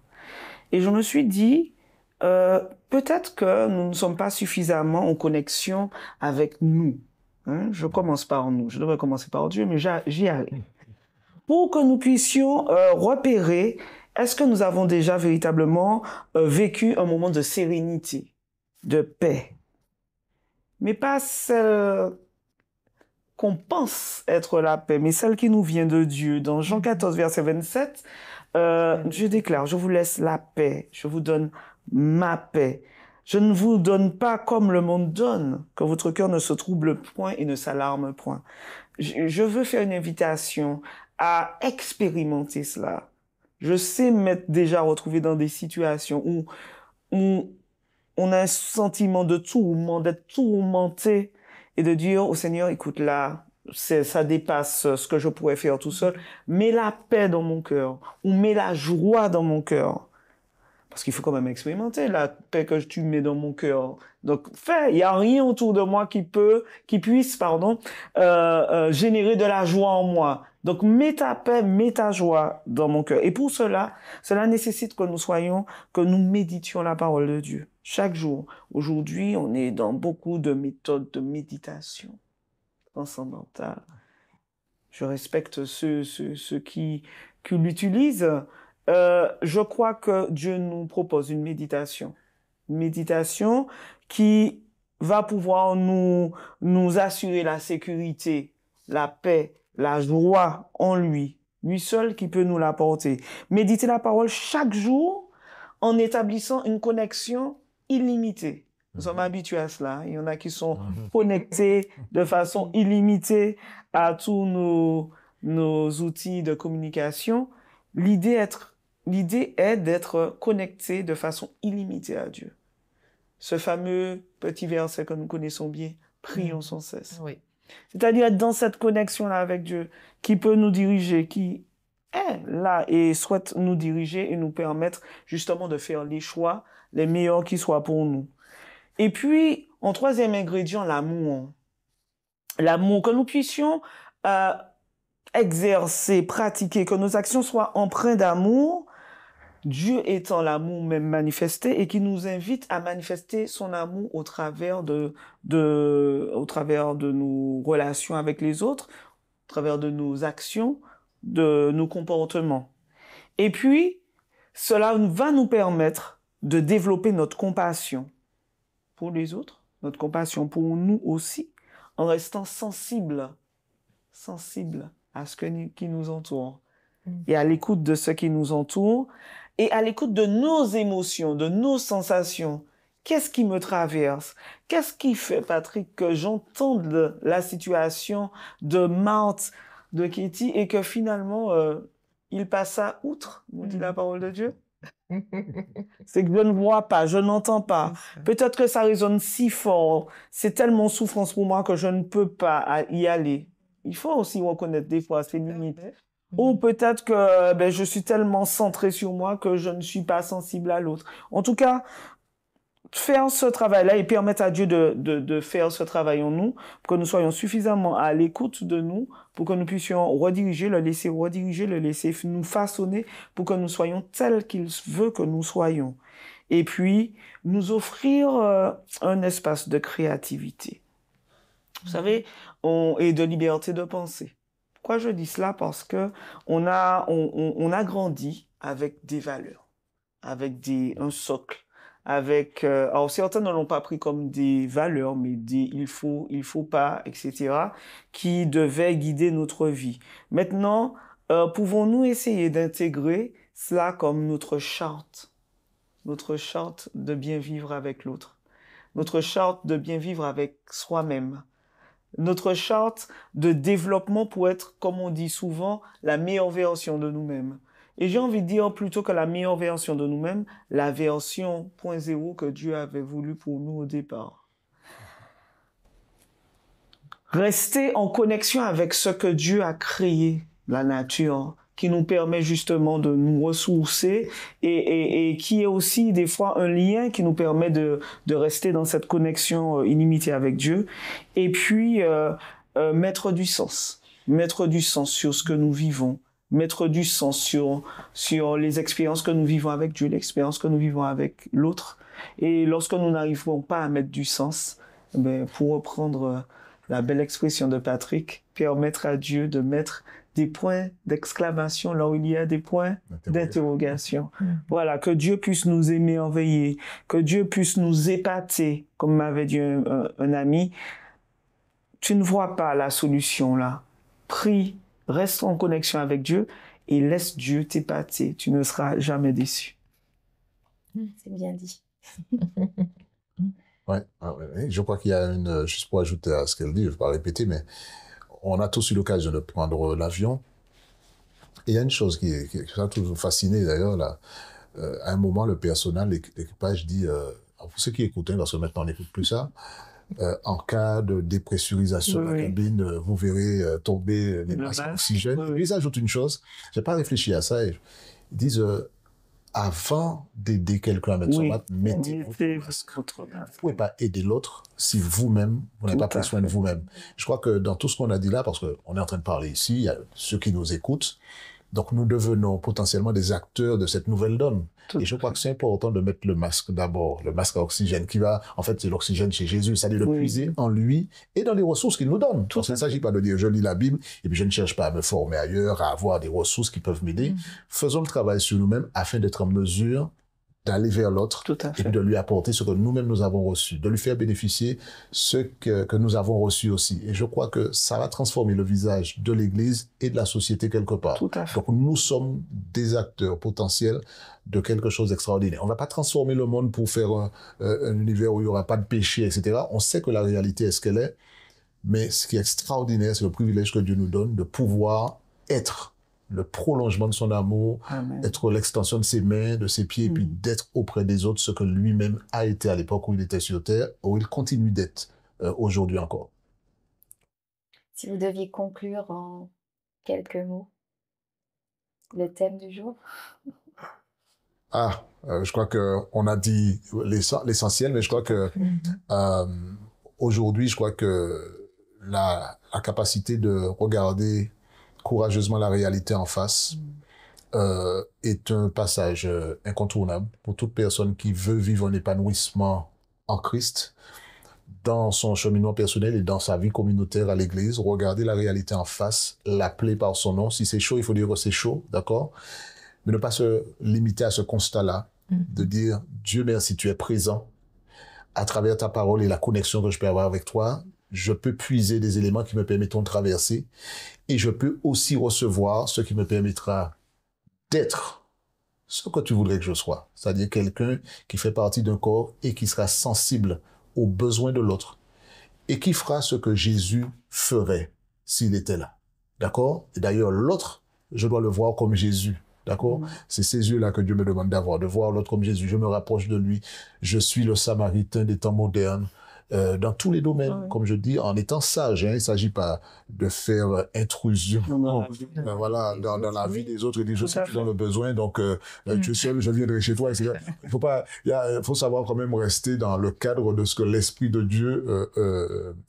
Et je me suis dit, peut-être que nous ne sommes pas suffisamment en connexion avec nous. Hein? Je commence par nous. Je devrais commencer par Dieu, mais j'y arrive. Pour que nous puissions repérer, est-ce que nous avons déjà véritablement vécu un moment de sérénité, de paix, mais pas celle qu'on pense être la paix, mais celle qui nous vient de Dieu. Dans Jean 14, verset 27, Dieu déclare, je vous laisse la paix, je vous donne ma paix. Je ne vous donne pas comme le monde donne, que votre cœur ne se trouble point et ne s'alarme point. Je veux faire une invitation à expérimenter cela. Je sais m'être déjà retrouvé dans des situations où on a un sentiment de tourment, d'être tourmenté et de dire au Seigneur, écoute là, ça dépasse ce que je pourrais faire tout seul. Mets la paix dans mon cœur ou mets la joie dans mon cœur. Parce qu'il faut quand même expérimenter la paix que tu mets dans mon cœur. Donc, il y a rien autour de moi qui puisse, générer de la joie en moi. Donc, mets ta paix, mets ta joie dans mon cœur. Et pour cela nécessite que nous méditions la parole de Dieu. Chaque jour. Aujourd'hui, on est dans beaucoup de méthodes de méditation transcendantale. Je respecte ceux qui l'utilisent. Je crois que Dieu nous propose une méditation. Une méditation qui va pouvoir nous assurer la sécurité, la paix, la joie en lui. Lui seul qui peut nous l'apporter. Méditer la parole chaque jour en établissant une connexion illimitée. Nous sommes habitués à cela. Il y en a qui sont connectés de façon illimitée à tous nos outils de communication. L'idée est d'être connecté de façon illimitée à Dieu. Ce fameux petit verset que nous connaissons bien, prions sans cesse. Oui. C'est-à-dire être dans cette connexion-là avec Dieu, qui peut nous diriger, qui est là et souhaite nous diriger et nous permettre justement de faire les choix les meilleurs qui soient pour nous. Et puis, en troisième ingrédient, l'amour. L'amour, que nous puissions exercer, pratiquer, que nos actions soient empreintes d'amour, Dieu étant l'amour même manifesté et qui nous invite à manifester son amour au travers de nos relations avec les autres, au travers de nos actions, de nos comportements. Et puis, cela va nous permettre de développer notre compassion pour les autres, notre compassion pour nous aussi, en restant sensible à ce qui nous entoure et à l'écoute de ce qui nous entoure et à l'écoute de nos émotions, de nos sensations. Qu'est-ce qui me traverse? Qu'est-ce qui fait, Patrick, que j'entende la situation de Marthe, de Katie et que finalement, il passa outre, nous dit la parole de Dieu? C'est que je ne vois pas, je n'entends pas. Peut-être que ça résonne si fort, c'est tellement souffrance pour moi que je ne peux pas y aller. Il faut aussi reconnaître des fois ses limites. Ou peut-être que je suis tellement centré sur moi que je ne suis pas sensible à l'autre. En tout cas, faire ce travail-là et permettre à Dieu de faire ce travail en nous, pour que nous soyons suffisamment à l'écoute de nous, pour que nous puissions le laisser nous façonner, pour que nous soyons tels qu'il veut que nous soyons. Et puis, nous offrir un espace de créativité. Vous savez, et de liberté de penser. Pourquoi je dis cela? Parce que on a grandi avec des valeurs, avec un socle, alors certains ne l'ont pas pris comme des valeurs, mais il faut pas, etc., qui devaient guider notre vie. Maintenant, pouvons-nous essayer d'intégrer cela comme notre charte de bien vivre avec l'autre, notre charte de bien vivre avec soi-même, notre charte de développement pour être, comme on dit souvent, la meilleure version de nous-mêmes. Et j'ai envie de dire, plutôt que la meilleure version de nous-mêmes, la version 0.0 que Dieu avait voulu pour nous au départ. Rester en connexion avec ce que Dieu a créé, la nature, qui nous permet justement de nous ressourcer et qui est aussi des fois un lien qui nous permet de rester dans cette connexion illimitée avec Dieu. Et puis, mettre du sens sur ce que nous vivons, mettre du sens sur les expériences que nous vivons avec Dieu, l'expérience que nous vivons avec l'autre. Et lorsque nous n'arrivons pas à mettre du sens, pour reprendre la belle expression de Patrick, permettre à Dieu de mettre des points d'exclamation là où il y a des points d'interrogation. Voilà, que Dieu puisse nous émerveiller, que Dieu puisse nous épater, comme m'avait dit un ami. Tu ne vois pas la solution là. Prie, reste en connexion avec Dieu et laisse Dieu t'épater. Tu ne seras jamais déçu. C'est bien dit. Ouais, je crois qu'il y a juste pour ajouter à ce qu'elle dit, je ne vais pas répéter, mais on a tous eu l'occasion de prendre l'avion. Et il y a une chose qui m'a toujours fasciné d'ailleurs, là. À un moment, le personnel, l'équipage dit, pour ceux qui écoutent, parce que maintenant on n'écoute plus ça, en cas de dépressurisation de la cabine, vous verrez tomber les masques d'oxygène. Ils ajoutent une chose, j'ai pas réfléchi à ça, ils disent, avant d'aider quelqu'un avec son masque, mettez votre masque. Vous ne pouvez pas aider l'autre si vous-même, vous n'avez pas pris soin de vous-même. Je crois que dans tout ce qu'on a dit là, parce qu'on est en train de parler ici, il y a ceux qui nous écoutent, Donc, nous devenons potentiellement des acteurs de cette nouvelle donne. Tout Et je crois que c'est important de mettre le masque d'abord, le masque à oxygène qui va, en fait, c'est l'oxygène chez Jésus, c'est-à-dire de Oui. puiser en lui et dans les ressources qu'il nous donne. Tout Donc, il à ne s'agit pas de dire je lis la Bible et puis je ne cherche pas à me former ailleurs, à avoir des ressources qui peuvent m'aider. Faisons le travail sur nous-mêmes afin d'être en mesure d'aller vers l'autre Tout à et fait. puis de lui apporter ce que nous-mêmes nous avons reçu, de lui faire bénéficier ce que nous avons reçu aussi. Et je crois que ça va transformer le visage de l'Église et de la société quelque part. Tout à fait. Donc nous sommes des acteurs potentiels de quelque chose d'extraordinaire. On ne va pas transformer le monde pour faire un univers où il n'y aura pas de péché, etc. On sait que la réalité est ce qu'elle est, mais ce qui est extraordinaire, c'est le privilège que Dieu nous donne de pouvoir être le prolongement de son amour, Amen. être l'extension de ses mains, de ses pieds, et puis d'être auprès des autres ce que lui-même a été à l'époque où il était sur Terre, où il continue d'être aujourd'hui encore. Si vous deviez conclure en quelques mots le thème du jour. Je crois qu'on a dit l'essentiel, mais je crois que aujourd'hui, je crois que la capacité de regarder courageusement la réalité en face est un passage incontournable pour toute personne qui veut vivre un épanouissement en Christ dans son cheminement personnel et dans sa vie communautaire à l'église. Regarder la réalité en face, l'appeler par son nom. Si c'est chaud, il faut dire que c'est chaud, d'accord? Mais ne pas se limiter à ce constat-là, de dire Dieu merci, tu es présent à travers ta parole et la connexion que je peux avoir avec toi. Je peux puiser des éléments qui me permettront de traverser et je peux aussi recevoir ce qui me permettra d'être ce que tu voudrais que je sois. C'est-à-dire quelqu'un qui fait partie d'un corps et qui sera sensible aux besoins de l'autre et qui fera ce que Jésus ferait s'il était là. D'accord? Et d'ailleurs, l'autre, je dois le voir comme Jésus. D'accord? C'est ces yeux-là que Dieu me demande d'avoir, de voir l'autre comme Jésus. Je me rapproche de lui. Je suis le Samaritain des temps modernes. Dans tous les domaines, comme je dis, en étant sage. Il ne s'agit pas de faire intrusion voilà, dans la vie des autres et dire je sais que tu es dans le besoin, donc tu es seul, je viendrai chez toi, etc. Il faut savoir quand même rester dans le cadre de ce que l'Esprit de Dieu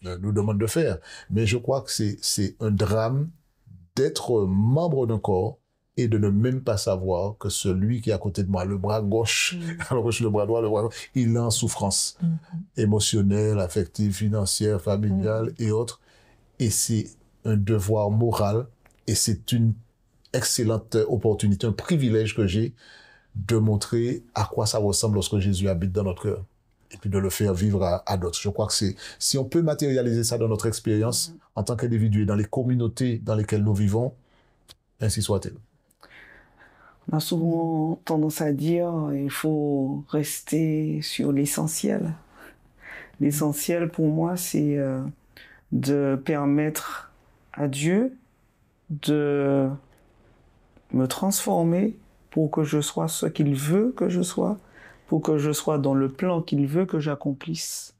nous demande de faire. Mais je crois que c'est un drame d'être membre d'un corps et de ne même pas savoir que celui qui est à côté de moi, le bras gauche, alors que je suis le bras droit, il est en souffrance émotionnelle, affective, financière, familiale et autres. Et c'est un devoir moral et c'est une excellente opportunité, un privilège que j'ai de montrer à quoi ça ressemble lorsque Jésus habite dans notre cœur et puis de le faire vivre à d'autres. Je crois que si on peut matérialiser ça dans notre expérience en tant qu'individu et dans les communautés dans lesquelles nous vivons, ainsi soit-il. On a souvent tendance à dire il faut rester sur l'essentiel. L'essentiel pour moi, c'est de permettre à Dieu de me transformer pour que je sois ce qu'il veut que je sois, pour que je sois dans le plan qu'il veut que j'accomplisse,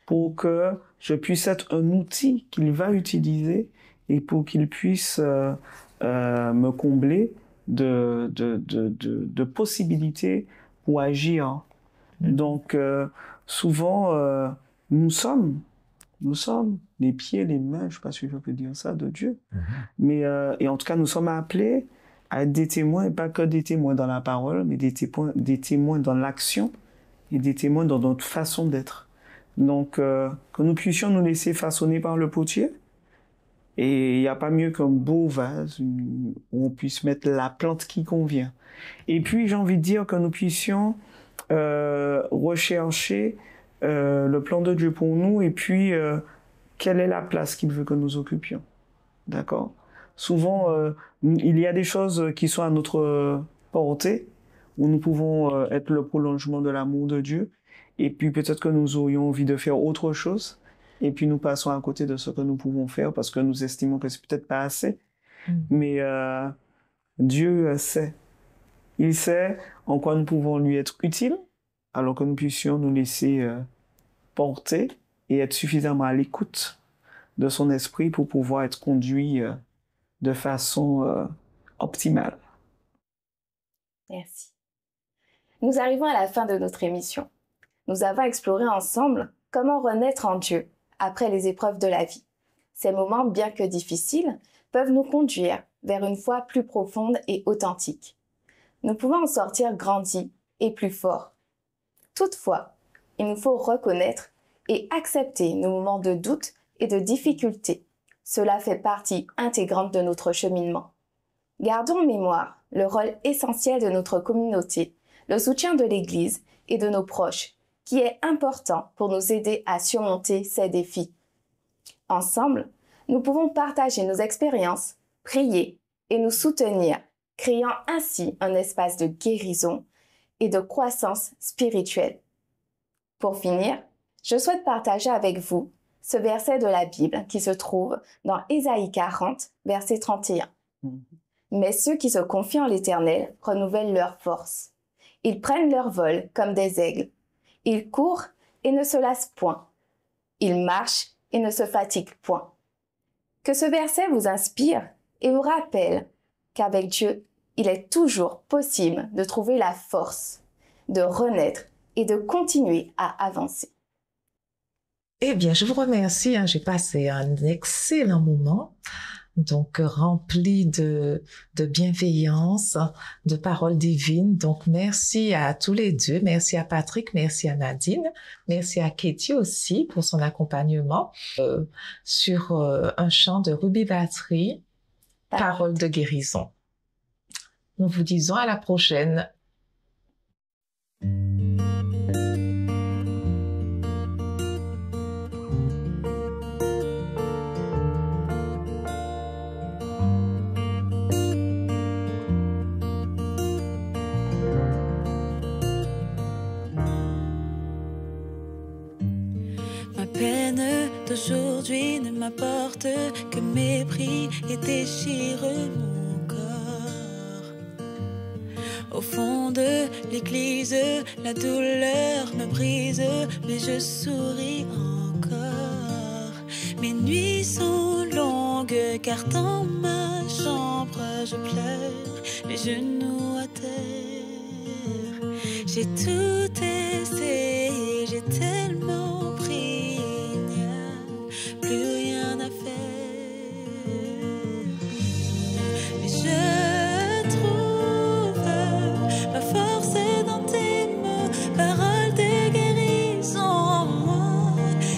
pour que je puisse être un outil qu'il va utiliser et pour qu'il puisse me combler de possibilités pour agir. Donc, souvent, nous sommes les pieds, les mains, je ne sais pas si je peux dire ça, de Dieu. Mais, et en tout cas, nous sommes appelés à être des témoins, et pas que des témoins dans la parole, mais des témoins dans l'action et des témoins dans notre façon d'être. Donc, que nous puissions nous laisser façonner par le potier. Et il n'y a pas mieux qu'un beau vase où on puisse mettre la plante qui convient. Et puis, j'ai envie de dire que nous puissions rechercher le plan de Dieu pour nous et puis quelle est la place qu'il veut que nous occupions. D'accord? Souvent, il y a des choses qui sont à notre portée, où nous pouvons être le prolongement de l'amour de Dieu. Et puis, peut-être que nous aurions envie de faire autre chose. Et puis nous passons à côté de ce que nous pouvons faire parce que nous estimons que c'est peut-être pas assez. Mais Dieu sait. Il sait en quoi nous pouvons lui être utiles, alors que nous puissions nous laisser porter et être suffisamment à l'écoute de son esprit pour pouvoir être conduits de façon optimale. Merci. Nous arrivons à la fin de notre émission. Nous avons exploré ensemble comment renaître en Dieu après les épreuves de la vie. Ces moments, bien que difficiles, peuvent nous conduire vers une foi plus profonde et authentique. Nous pouvons en sortir grandis et plus forts. Toutefois, il nous faut reconnaître et accepter nos moments de doute et de difficulté. Cela fait partie intégrante de notre cheminement. Gardons en mémoire le rôle essentiel de notre communauté, le soutien de l'Église et de nos proches, qui est important pour nous aider à surmonter ces défis. Ensemble, nous pouvons partager nos expériences, prier et nous soutenir, créant ainsi un espace de guérison et de croissance spirituelle. Pour finir, je souhaite partager avec vous ce verset de la Bible qui se trouve dans Ésaïe 40, verset 31. Mais ceux qui se confient en l'Éternel renouvellent leur force. Ils prennent leur vol comme des aigles. Ils courent et ne se lassent point. Ils marchent et ne se fatiguent point. Que ce verset vous inspire et vous rappelle qu'avec Dieu, il est toujours possible de trouver la force, de renaître et de continuer à avancer. Eh bien, je vous remercie. J'ai passé un excellent moment, donc rempli de bienveillance, de paroles divines. Donc, merci à tous les deux. Merci à Patrick, merci à Nadine, merci à Katie aussi pour son accompagnement sur un chant de Ruby Battery, Paroles de guérison. Nous vous disons à la prochaine. D'aujourd'hui ne m'apporte que mépris et déchire mon corps. Au fond de l'église, la douleur me brise, mais je souris encore. Mes nuits sont longues car dans ma chambre je pleure, les genoux à terre. J'ai tout essayé, j'ai tellement pris, plus rien à faire. Mais je trouve ma force dans tes mots, paroles de guérison. Moi,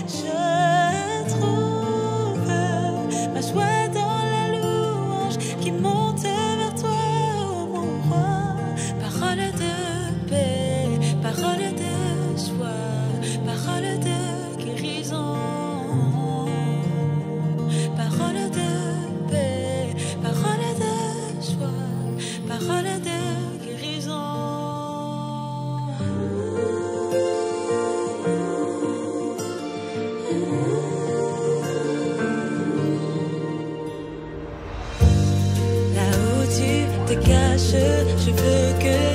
je trouve ma joie dans la louange qui monte vers toi, oh mon roi. Paroles de paix, paroles de joie, paroles de guérison. Parole de paix, parole de joie, parole de guérison. Là où tu te caches, je veux que